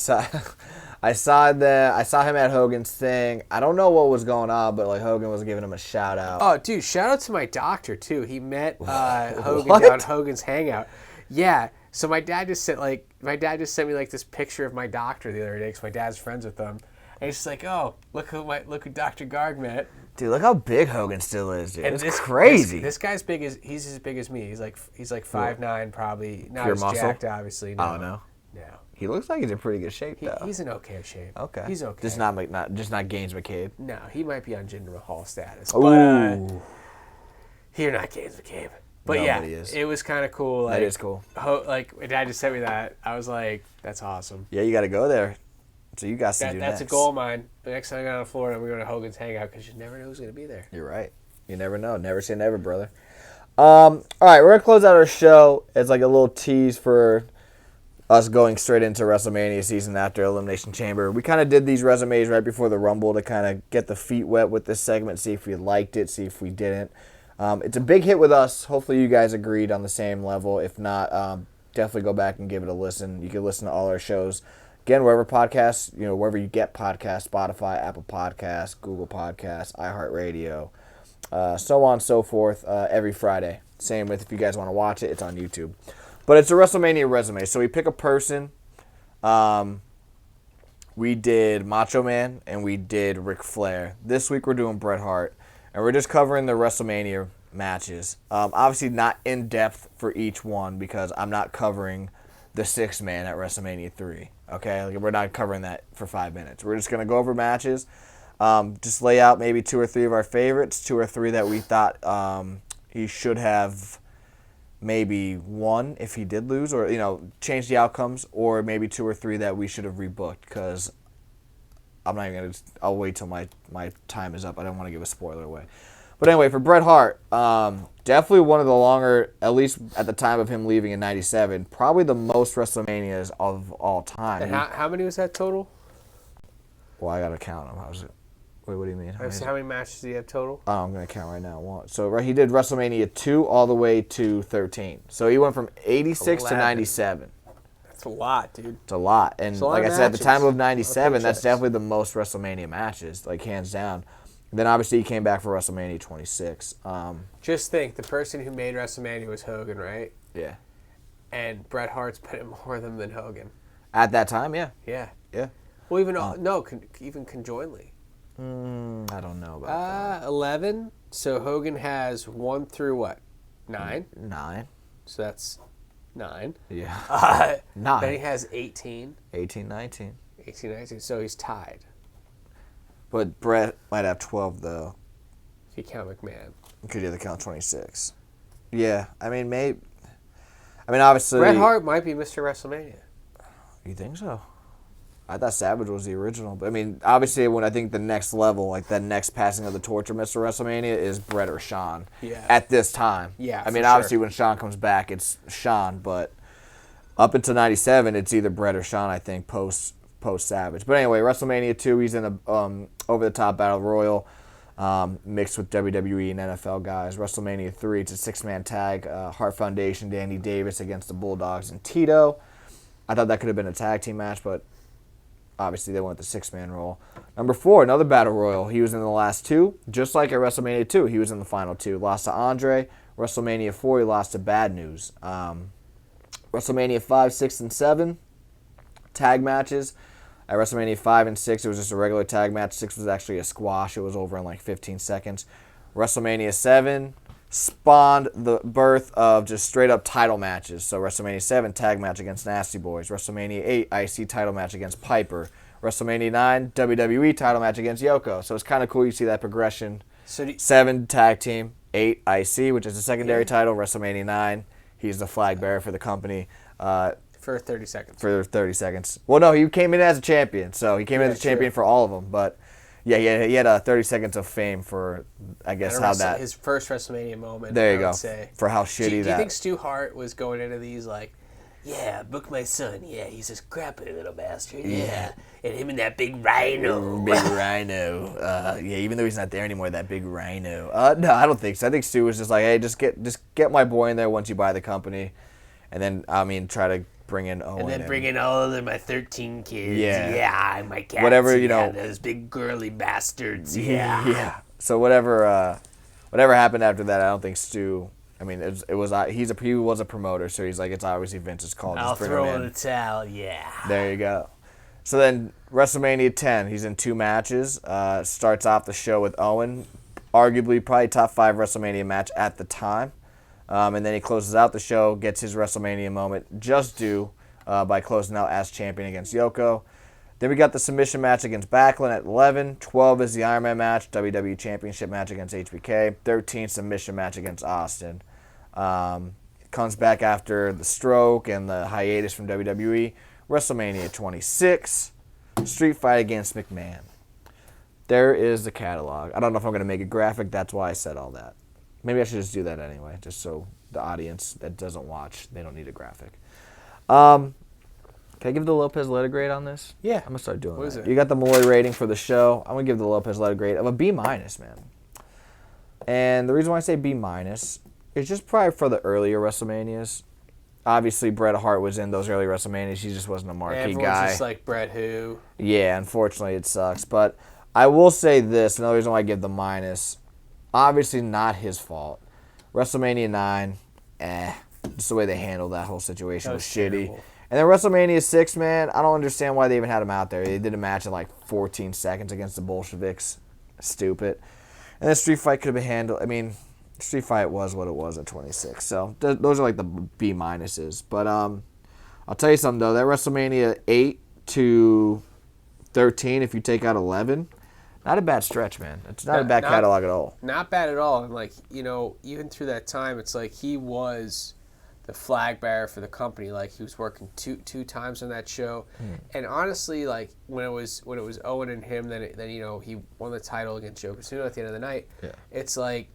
saw him at Hogan's thing. I don't know what was going on, but Hogan was giving him a shout out. Oh, dude, shout out to my doctor too. He met Hogan down at Hogan's Hangout. Yeah. So my dad just sent me this picture of my doctor the other day because my dad's friends with him. And he's just like, oh, look who Dr. Garg met. Dude, look how big Hogan still is, dude. It's crazy. This guy's he's as big as me. He's like 5'9", probably. Not Pure as muscle? jacked, obviously. No. Oh, no? No. He looks like he's in pretty good shape, though. He's in okay shape. Okay. He's okay. Just not Gaines McCabe. No, he might be on Jinder Mahal status. Ooh. But you're not Gaines McCabe. But Nobody is. It was kind of cool. Like, that is cool. Like, my dad just sent me that. I was like, that's awesome. Yeah, you got to go there. So you got to do That's next. a goal of mine. The next time I go to Florida, we're going to Hogan's Hangout because you never know who's going to be there. You're right. You never know. Never say never, brother. All right, we're going to close out our show. It's like a little tease for us going straight into WrestleMania season after Elimination Chamber. We kind of did these resumes right before the Rumble to kind of get the feet wet with this segment, see if we liked it, see if we didn't. It's a big hit with us. Hopefully you guys agreed on the same level. If not, definitely go back and give it a listen. You can listen to all our shows. Again, wherever podcasts, wherever you get podcasts, Spotify, Apple Podcasts, Google Podcasts, iHeartRadio, so on and so forth, every Friday. Same with if you guys want to watch it, it's on YouTube. But it's a WrestleMania resume. So we pick a person. We did Macho Man and we did Ric Flair. This week we're doing Bret Hart. And we're just covering the WrestleMania matches. Obviously not in depth for each one because I'm not covering the 6-man at WrestleMania 3. Okay? Like, we're not covering that for 5 minutes. We're just going to go over matches. Just lay out maybe 2 or 3 of our favorites, 2 or 3 that we thought he should have maybe won if he did lose or, change the outcomes, or maybe 2 or 3 that we should have rebooked because I'm not even going to, I'll wait till my time is up. I don't want to give a spoiler away. But anyway, for Bret Hart, definitely one of the longer, at least at the time of him leaving in 97, probably the most WrestleManias of all time. And how many was that total? Well, I got to count them. Wait, what do you mean? How many matches do you have total? Oh, I'm going to count right now. So he did WrestleMania 2 all the way to 13. So he went from 86 to 97. That's a lot, dude. It's a lot. And like I said, at the time of 97, that's definitely the most WrestleMania matches, like hands down. And then obviously he came back for WrestleMania 26. Just think, the person who made WrestleMania was Hogan, right? Yeah. And Bret Hart's put in more of them than Hogan. At that time, yeah. Yeah. Yeah. Well, even conjointly. I don't know about that. 11. So Hogan has 1 through what? 9? 9. So that's 9. Yeah. 9. Then he has 18. 18, 19. 18, 19. So he's tied. But Bret might have 12, though. If you count McMahon. Could either count 26. Yeah. I mean, obviously. Bret Hart might be Mr. WrestleMania. You think so? I thought Savage was the original. But, obviously, when I think the next level, like the next passing of the torch of Mr. WrestleMania is Bret or Shawn. Yeah. At this time. Yeah, obviously, when Shawn comes back, it's Shawn. But up until 97, it's either Bret or Shawn, I think, post Savage. But anyway, WrestleMania 2, he's in a over-the-top battle royal mixed with WWE and NFL guys. WrestleMania 3, it's a 6-man tag. Hart Foundation, Danny Davis against the Bulldogs and Tito. I thought that could have been a tag team match, but obviously they went the 6-man role. Number 4, another battle royal. He was in the last 2, just like at WrestleMania 2. He was in the final 2. Lost to Andre. WrestleMania 4, he lost to Bad News. WrestleMania 5, 6, and 7, tag matches. At WrestleMania 5 and 6, it was just a regular tag match. 6 was actually a squash. It was over in like 15 seconds. WrestleMania 7 spawned the birth of just straight-up title matches. So WrestleMania 7, tag match against Nasty Boys. WrestleMania 8, IC title match against Piper. WrestleMania 9, WWE title match against Yoko. So it's kind of cool. You see that progression. 7, tag team. 8, IC, which is the secondary title. WrestleMania 9, he's the flag bearer for the company. For 30 seconds. For 30 seconds. Well, no, he came in as a champion. So he came in as a champion for all of them. But, yeah, he had 30 seconds of fame for, I guess, how that... His first WrestleMania moment, there you go. Would say. For how shitty do you think Stu Hart was going into these like, yeah, book my son. Yeah, he's a scrappy little bastard. Yeah. And him and that big rhino. Big rhino. Yeah, even though he's not there anymore, that big rhino. No, I don't think so. I think Stu was just like, hey, just get my boy in there once you buy the company. And then, try to bring in Owen. And then bring in all of my 13 kids. Yeah. Yeah, my cats. Whatever, those big girly bastards. Yeah. Yeah. So whatever happened after that, I don't think Stu... he was a promoter, so he's like, it's obviously Vince's call. I'll throw in a towel, yeah. There you go. So then WrestleMania 10, he's in 2 matches. Starts off the show with Owen, arguably probably top 5 WrestleMania match at the time. And then he closes out the show, gets his WrestleMania moment just due by closing out as champion against Yoko. Then we got the submission match against Backlund at 11. 12 is the Iron Man match, WWE Championship match against HBK. 13 submission match against Austin. Comes back after the stroke and the hiatus from WWE. WrestleMania 26, street fight against McMahon. There is the catalog. I don't know if I'm going to make it graphic. That's why I said all that. Maybe I should just do that anyway, just so the audience that doesn't watch, they don't need a graphic. Can I give the Lopez letter grade on this? Yeah. I'm going to start doing What is that. it? You got the Malloy rating for the show. I'm going to give the Lopez letter grade of a B-, man. And the reason why I say B- is just probably for the earlier WrestleManias. Obviously, Bret Hart was in those early WrestleManias. He just wasn't a marquee Everyone's guy. just like, Bret who? Yeah, unfortunately, it sucks. But I will say this. Another reason why I give the minus, obviously not his fault. WrestleMania 9, just the way they handled that whole situation was shitty. Terrible. And then WrestleMania 6, man, I don't understand why they even had him out there. They did a match in like 14 seconds against the Bolsheviks. Stupid. And then Street Fight could have been handled. I mean, Street Fight was what it was at 26. So those are like the B minuses. But I'll tell you something, though. That WrestleMania 8 to 13, if you take out 11, not a bad stretch, man. It's not a bad catalog at all. Not bad at all. And, like, you know, even through that time, it's like he was the flag bearer for the company. Like, he was working two times on that show. And honestly, like, when it was Owen and him, then you know, he won the title against Yokozuna at the end of the night. Yeah. It's like,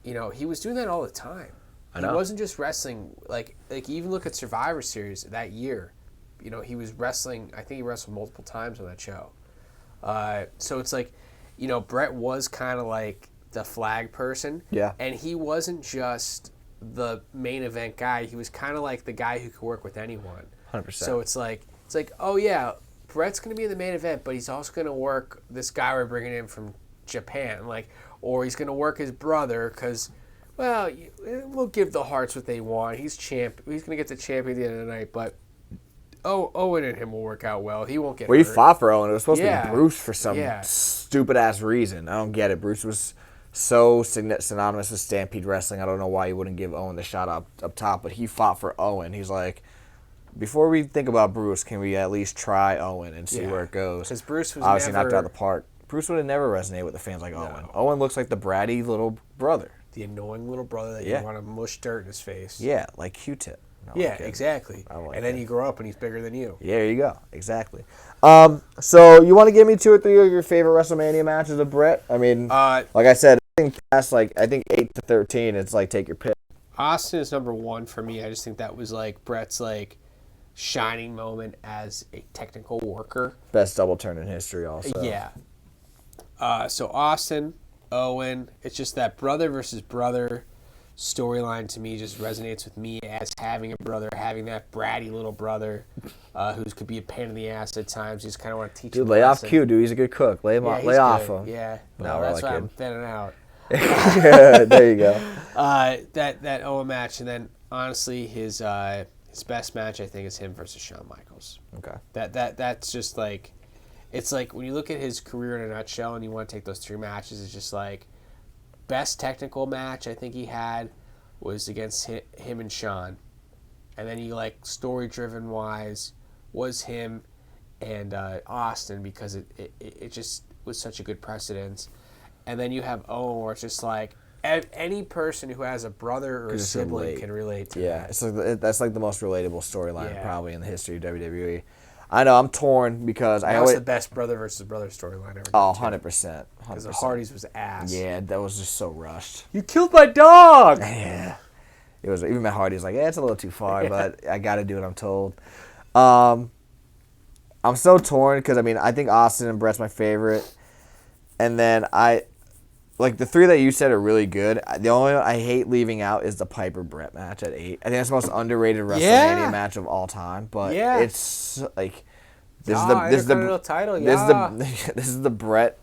you know, he was doing that all the time. I know. He wasn't just wrestling. Like you even look at Survivor Series that year. You know, he was wrestling. I think he wrestled multiple times on that show. So it's like, you know, Bret was kind of like the flag person. Yeah. And he wasn't just the main event guy. He was kind of like the guy who could work with anyone. 100%. So it's like, oh yeah, Bret's going to be in the main event, but he's also going to work this guy we're bringing in from Japan. Like, or he's going to work his brother because, well, we'll give the Harts what they want. He's champ. He's going to get the champion at the end of the night, but Owen and him will work out well. He won't get hurt. Well, he fought for Owen. It was supposed to Yeah. be Bruce for some Yeah. stupid-ass reason. I don't get it. Bruce was so synonymous with Stampede Wrestling. I don't know why he wouldn't give Owen the shot up top, but he fought for Owen. He's like, before we think about Bruce, can we at least try Owen and see where it goes? Because Bruce was obviously never knocked it out of the park. Bruce would have never resonated with the fans like Owen. Owen looks like the bratty little brother. the annoying little brother that Yeah. you want to mush dirt in his face. Yeah, like Q-Tip. No, I'm Yeah, kidding. exactly. I don't like And then that. you grow up and he's bigger than you. Yeah, there you go. Exactly. So you want to give me 2 or 3 of your favorite WrestleMania matches of Bret? I mean, like I said, I think past 8 to 13, it's like take your pick. Austin is number 1 for me. I just think that was like Bret's like shining moment as a technical worker. Best double turn in history, also. Yeah. So Austin, Owen, it's just that brother versus brother storyline to me just resonates with me as having a brother, having that bratty little brother who could be a pain in the ass at times. You just kind of want to teach him. Dude, lay a off lesson. Q, dude. He's a good cook. Lay him Yeah, off. he's Lay off good. him. Yeah. No, No, I that's like why him. I'm thinning out. There you go. That Owen match, and then honestly his best match I think is him versus Shawn Michaels. Okay. That's just like, it's like when you look at his career in a nutshell and you want to take those 3 matches, it's just like best technical match I think he had was against him and Shawn, and then you like story driven wise was him and Austin because it just was such a good precedence, and then you have Owen where it's just like any person who has a brother or a just sibling relate. can relate to Yeah, that. it's like that's like the most relatable storyline Yeah. probably in the history of WWE. I know, I'm torn because I That was always... the best brother versus brother storyline ever. Oh, too. 100%. Because the 100%. Hardys was ass. Yeah, that was just so rushed. You killed my dog! Yeah. It was, even Matt Hardy's like, it's a little too far, but I got to do what I'm told. I'm so torn because, I mean, I think Austin and Bret's my favorite. And then like the 3 that you said are really good. The only one I hate leaving out is the Piper Bret match at 8. I think that's the most underrated WrestleMania match of all time. But it's like this is Intercontinental title. this is the Bret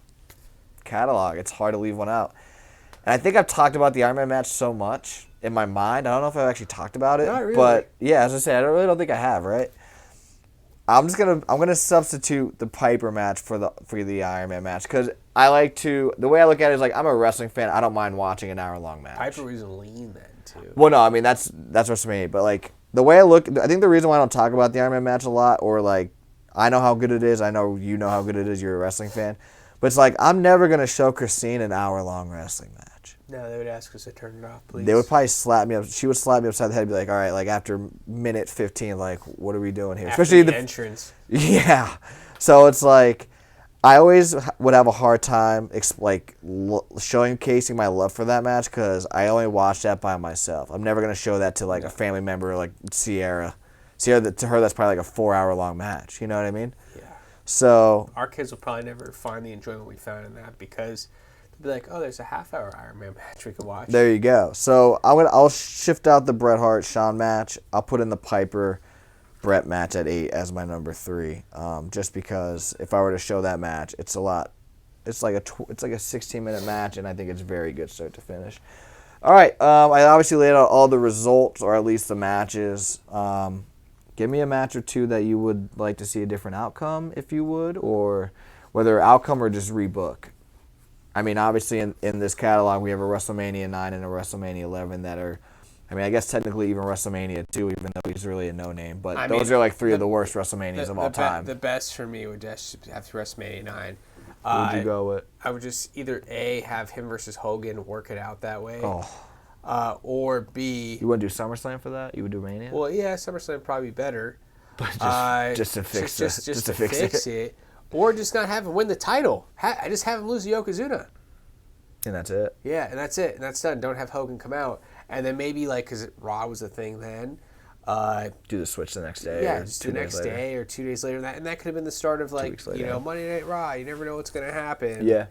catalog. It's hard to leave one out. And I think I've talked about the Iron Man match so much in my mind. I don't know if I've actually talked about it. Not really. But yeah, as I say, I really don't think I have, right? I'm gonna substitute the Piper match for the Iron Man match because I like to, the way I look at it is like I'm a wrestling fan. I don't mind watching an hour-long match. Piper was lean then too. Well, no, I mean that's WrestleMania, but like the way I think the reason why I don't talk about the Iron Man match a lot, or like, I know how good it is. I know you know how good it is. You're a wrestling fan. But it's like, I'm never going to show Christine an hour-long wrestling match. No, they would ask us to turn it off, please. They would probably slap me up. She would slap me upside the head and be like, all right, like after minute 15, like, what are we doing here? After Especially the entrance. Yeah. So it's like, I always would have a hard time showcasing my love for that match because I only watched that by myself. I'm never going to show that to like a family member like Sierra. Sierra, to her, that's probably like a 4-hour-long match. You know what I mean? Yeah. So our kids will probably never find the enjoyment we found in that because they'll be like, oh, there's a half-hour Iron Man match we can watch. There you go. So I'll shift out the Bret Hart Shawn match. I'll put in the Piper Bret match at 8 as my number 3. Just because if I were to show that match, it's a lot. It's like a 16-minute match, and I think it's very good start to finish. All right. I obviously laid out all the results, or at least the matches. Give me a match or two that you would like to see a different outcome, if you would, or whether outcome or just rebook. I mean, obviously in this catalog we have a WrestleMania 9 and a WrestleMania 11 that are, I mean, I guess technically even WrestleMania 2, even though he's really a no-name, but those are like 3 of the worst WrestleManias of all time. The best for me would just have to WrestleMania 9. Who would you go with? I would just either A, have him versus Hogan, work it out that way. Oh. Or B... You wouldn't do SummerSlam for that? You would do Mania? Well, yeah, SummerSlam would probably be better. But just to fix it. Just to fix it. Or just not have him win the title. I just have him lose to Yokozuna. And that's it? Yeah, and that's it. And that's done. Don't have Hogan come out. And then maybe, like, because Raw was a thing then. Do the switch the next day. Yeah, just the next day or 2 days later. And that could have been the start of, like, Monday Night Raw. You never know what's going to happen. Yeah.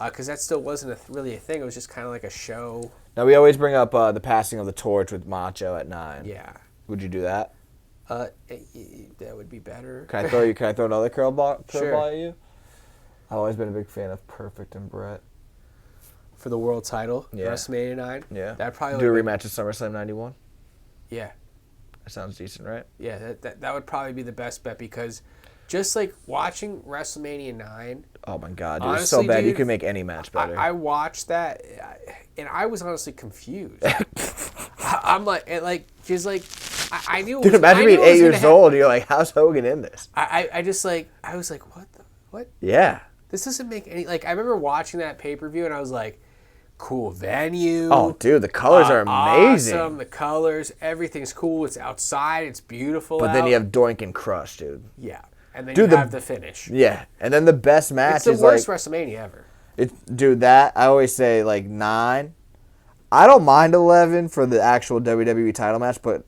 Because that still wasn't really a thing. It was just kind of like a show. Now, we always bring up the passing of the torch with Macho at 9. Yeah. Would you do that? That would be better. Can I throw another curveball at you? I've always been a big fan of Perfect and Bret. For the world title, yeah. WrestleMania 9. Yeah. That probably do a rematch of SummerSlam 91. Yeah. That sounds decent, right? Yeah, that would probably be the best bet because just like watching WrestleMania 9. Oh my God, dude, honestly, it's so bad. dude, you can make any match better. I watched that, and I was honestly confused. I'm like, I knew. Dude, imagine being 8 years old. You're like, how's Hogan in this? I was like, what? Yeah. This doesn't make any. Like, I remember watching that pay-per-view, and I was like, cool venue. Oh, dude, the colors are amazing. Awesome, the colors, everything's cool. It's outside, it's beautiful. But then you have Doink and Crush, dude. Yeah, and then you have the finish. Yeah, and then the best match is it's the worst WrestleMania ever. Dude, that I always say like 9. I don't mind 11 for the actual WWE title match, but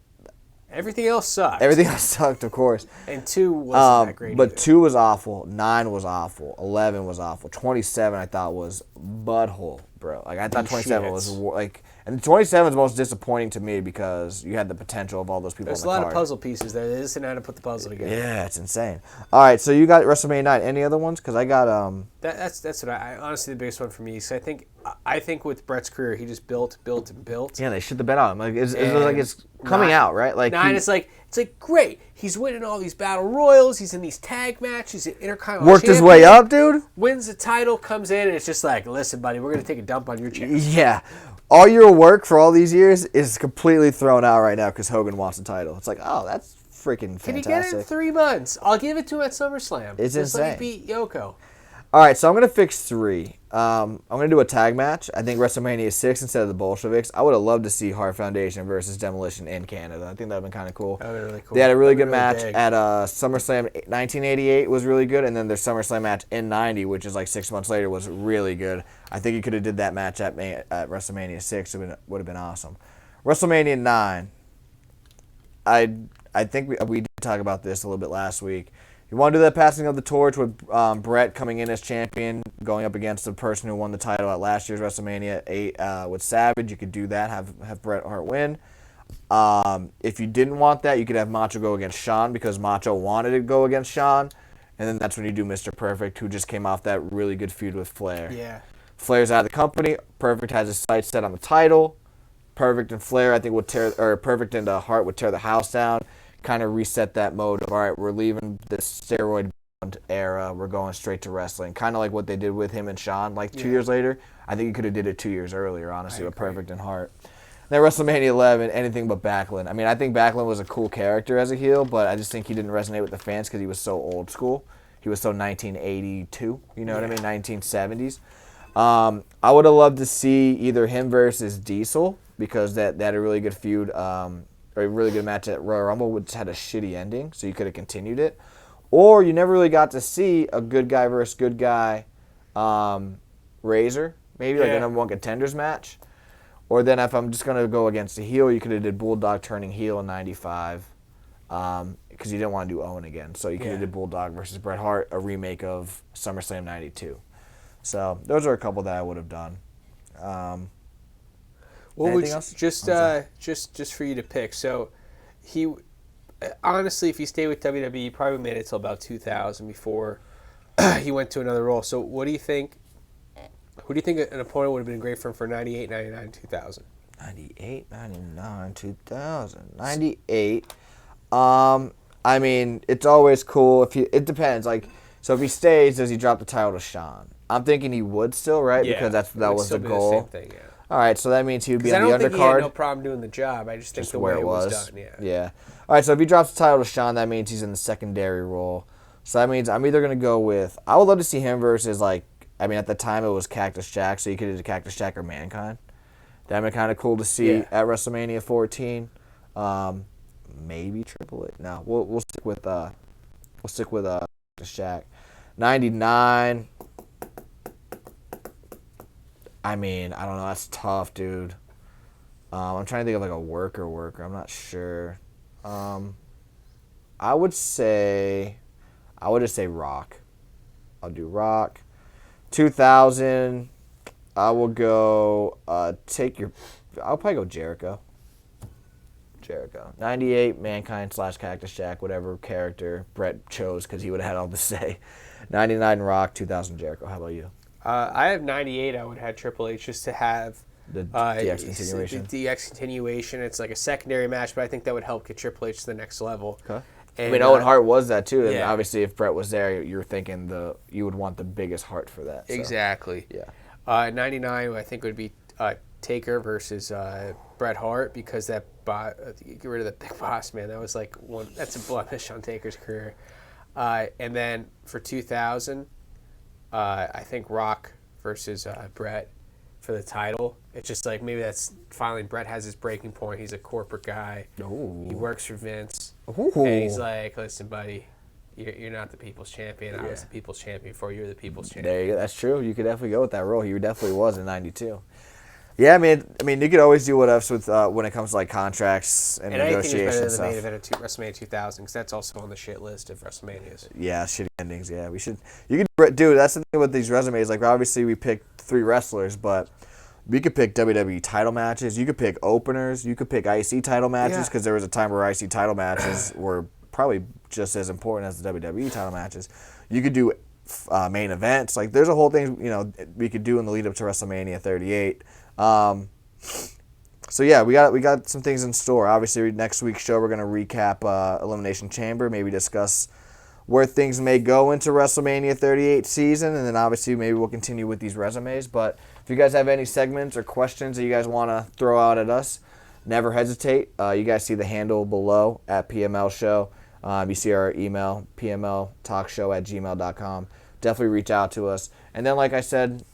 everything else sucked. Everything else sucked, of course. And 2 wasn't that great. But either. 2 was awful. 9 was awful. 11 was awful. 27 I thought was butthole, bro. Like I thought 27 was like, and 27 is most disappointing to me because you had the potential of all those people. There's on the a lot card. of puzzle pieces there. They just didn't know how to put the puzzle together. Yeah, it's insane. All right, so you got WrestleMania 9. Any other ones? Because I got That's what I honestly the biggest one for me. So I think with Bret's career, he just built and built. Yeah, they shit the bed out. Like it's coming out, right? Like 9, it's like great. He's winning all these battle royals. He's in these tag matches. He's an Intercontinental worked his way up, dude. Wins the title, comes in, and it's just like, listen, buddy, we're gonna take a dump on your chest. Yeah, all your work for all these years is completely thrown out right now because Hogan wants the title. It's like, oh, that's freaking fantastic. Can he get it in 3 months? I'll give it to him at SummerSlam. It's just insane. like he beat Yoko. All right, so I'm going to fix 3. I'm going to do a tag match. I think WrestleMania 6 instead of the Bolsheviks. I would have loved to see Hart Foundation versus Demolition in Canada. I think that would have been kind of cool. That would have been really cool. They had a really good match at SummerSlam 1988 was really good, and then their SummerSlam match in 90, which is like 6 months later, was really good. I think you could have did that match at WrestleMania 6. It would have been awesome. WrestleMania 9, I think we did talk about this a little bit last week. You want to do that passing of the torch with Bret coming in as champion, going up against the person who won the title at last year's WrestleMania 8 with Savage. You could do that, have Bret Hart win. If you didn't want that, you could have Macho go against Shawn because Macho wanted to go against Shawn. And then that's when you do Mr. Perfect, who just came off that really good feud with Flair. Yeah. Flair's out of the company. Perfect has his sights set on the title. Perfect and Flair, I think, Perfect and Hart would tear the house down. Kind of reset that mode of, all right, we're leaving this steroid era, we're going straight to wrestling. Kind of like what they did with him and Shawn, like 2 years later. I think you could have did it 2 years earlier, honestly, with Perfect and Hart. Then WrestleMania 11, anything but Backlund. I mean, I think Backlund was a cool character as a heel, but I just think he didn't resonate with the fans because he was so old school. He was so 1982, you know what I mean, 1970s. I would have loved to see either him versus Diesel because that had a really good feud, or a really good match at Royal Rumble, which had a shitty ending, so you could have continued it. Or you never really got to see a good guy versus good guy Razor, maybe like a number one contenders match. Or then if I'm just going to go against a heel, you could have did Bulldog turning heel in 95 because you didn't want to do Owen again. So you could have did Bulldog versus Bret Hart, a remake of SummerSlam 92. So those are a couple that I would have done. What would just for you to pick? So he honestly, if he stayed with WWE, he probably made it till about 2000 before he went to another role. So what do you think? Who do you think an opponent would have been great for him for 98, 99, 2000? 98, 99, 2000. 98. I mean, it's always cool if it depends. Like, so if he stays, does he drop the title to Shawn? I'm thinking he would still, right? Yeah, because that was the goal. The same thing, yeah. All right, so that means he would be on the undercard. I don't think he had no problem doing the job. I just think the way it was done, Yeah. All right, so if he drops the title to Shawn, that means he's in the secondary role. So that means I'm either going to go with, I would love to see him versus, like, I mean, at the time it was Cactus Jack, so you could do Cactus Jack or Mankind. That would be kind of cool to see at WrestleMania 14. Maybe Triple H. No, we'll stick with Cactus Jack. 99. I mean, I don't know. That's tough, dude. I'm trying to think of like a worker. I'm not sure. I would just say Rock. I'll do Rock. 2000. I will go. I'll probably go Jericho. 98, Mankind / Cactus Jack, whatever character Bret chose because he would have had all to say. 99, Rock. 2000, Jericho. How about you? I have 98. I would have Triple H just to have the DX continuation. The DX continuation. It's like a secondary match, but I think that would help get Triple H to the next level. Okay. And, I mean, Owen Hart was that too. And obviously, if Bret was there, you were thinking you would want the biggest heart for that. So. Exactly. Yeah. 99, I think would be Taker versus Bret Hart because that get rid of the Big Boss, man. That was like that's a blemish on Taker's career. And then for 2000. I think Rock versus Bret for the title. It's just like maybe that's finally Bret has his breaking point. He's a corporate guy. Ooh. He works for Vince. Ooh. And he's like, listen, buddy, you're not the people's champion. I was the people's champion before you were the people's champion. There you go. That's true. You could definitely go with that role. He definitely was in 92. Yeah, I mean, you could always do what else with when it comes to like contracts and negotiations. And I think it's better stuff. than the main event of WrestleMania 2000 because that's also on the shit list of WrestleManias. Yeah, shitty endings. Yeah, we should. You could, dude. That's the thing with these resumes. Like, obviously, we picked 3 wrestlers, but we could pick WWE title matches. You could pick openers. You could pick IC title matches because there was a time where IC title matches were probably just as important as the WWE title matches. You could do main events. Like, there's a whole thing we could do in the lead up to WrestleMania 38. So yeah, we got some things in store. Obviously, next week's show we're gonna recap Elimination Chamber, maybe discuss where things may go into WrestleMania 38 season, and then obviously maybe we'll continue with these resumes. But if you guys have any segments or questions that you guys want to throw out at us, never hesitate. You guys see the handle below at PML Show. You see our email, pmltalkshow@gmail.com. Definitely reach out to us. And then, like I said,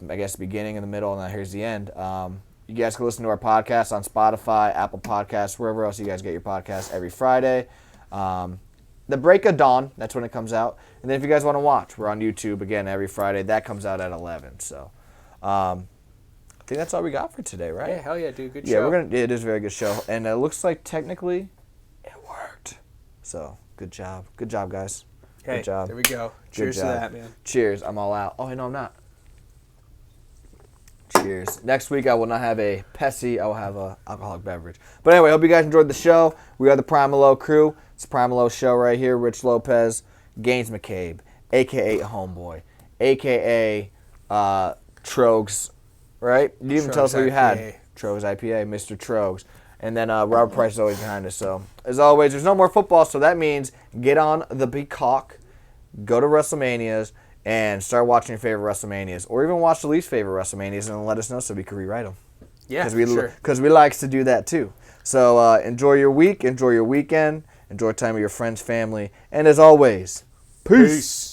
I guess the beginning and the middle, and then here's the end. You guys can listen to our podcast on Spotify, Apple Podcasts, wherever else you guys get your podcasts every Friday. The break of dawn, that's when it comes out. And then if you guys want to watch, we're on YouTube again every Friday. That comes out at 11. So I think that's all we got for today, right? Yeah, hell yeah, dude. Good show. It is a very good show. And it looks like technically it worked. So good job. Good job, guys. Hey, good job. There we go. Cheers to that, man. Cheers. I'm all out. Oh, no, I'm not. Cheers. Next week, I will not have a Pepsi. I will have a alcoholic beverage. But anyway, hope you guys enjoyed the show. We are the PML Crew. It's the PML Show right here. Rich Lopez, Gaines McCabe, a.k.a. Homeboy, a.k.a. Trogs, right? You didn't even tell us who you had. Trogs IPA, Mr. Trogs. And then Robert Price is always behind us. So, as always, there's no more football, so that means get on the peacock, go to WrestleManias, and start watching your favorite WrestleManias. Or even watch the least favorite WrestleManias and let us know so we can rewrite them. Yeah, because we likes to do that too. So enjoy your week, enjoy your weekend, enjoy time with your friends, family, and as always, peace.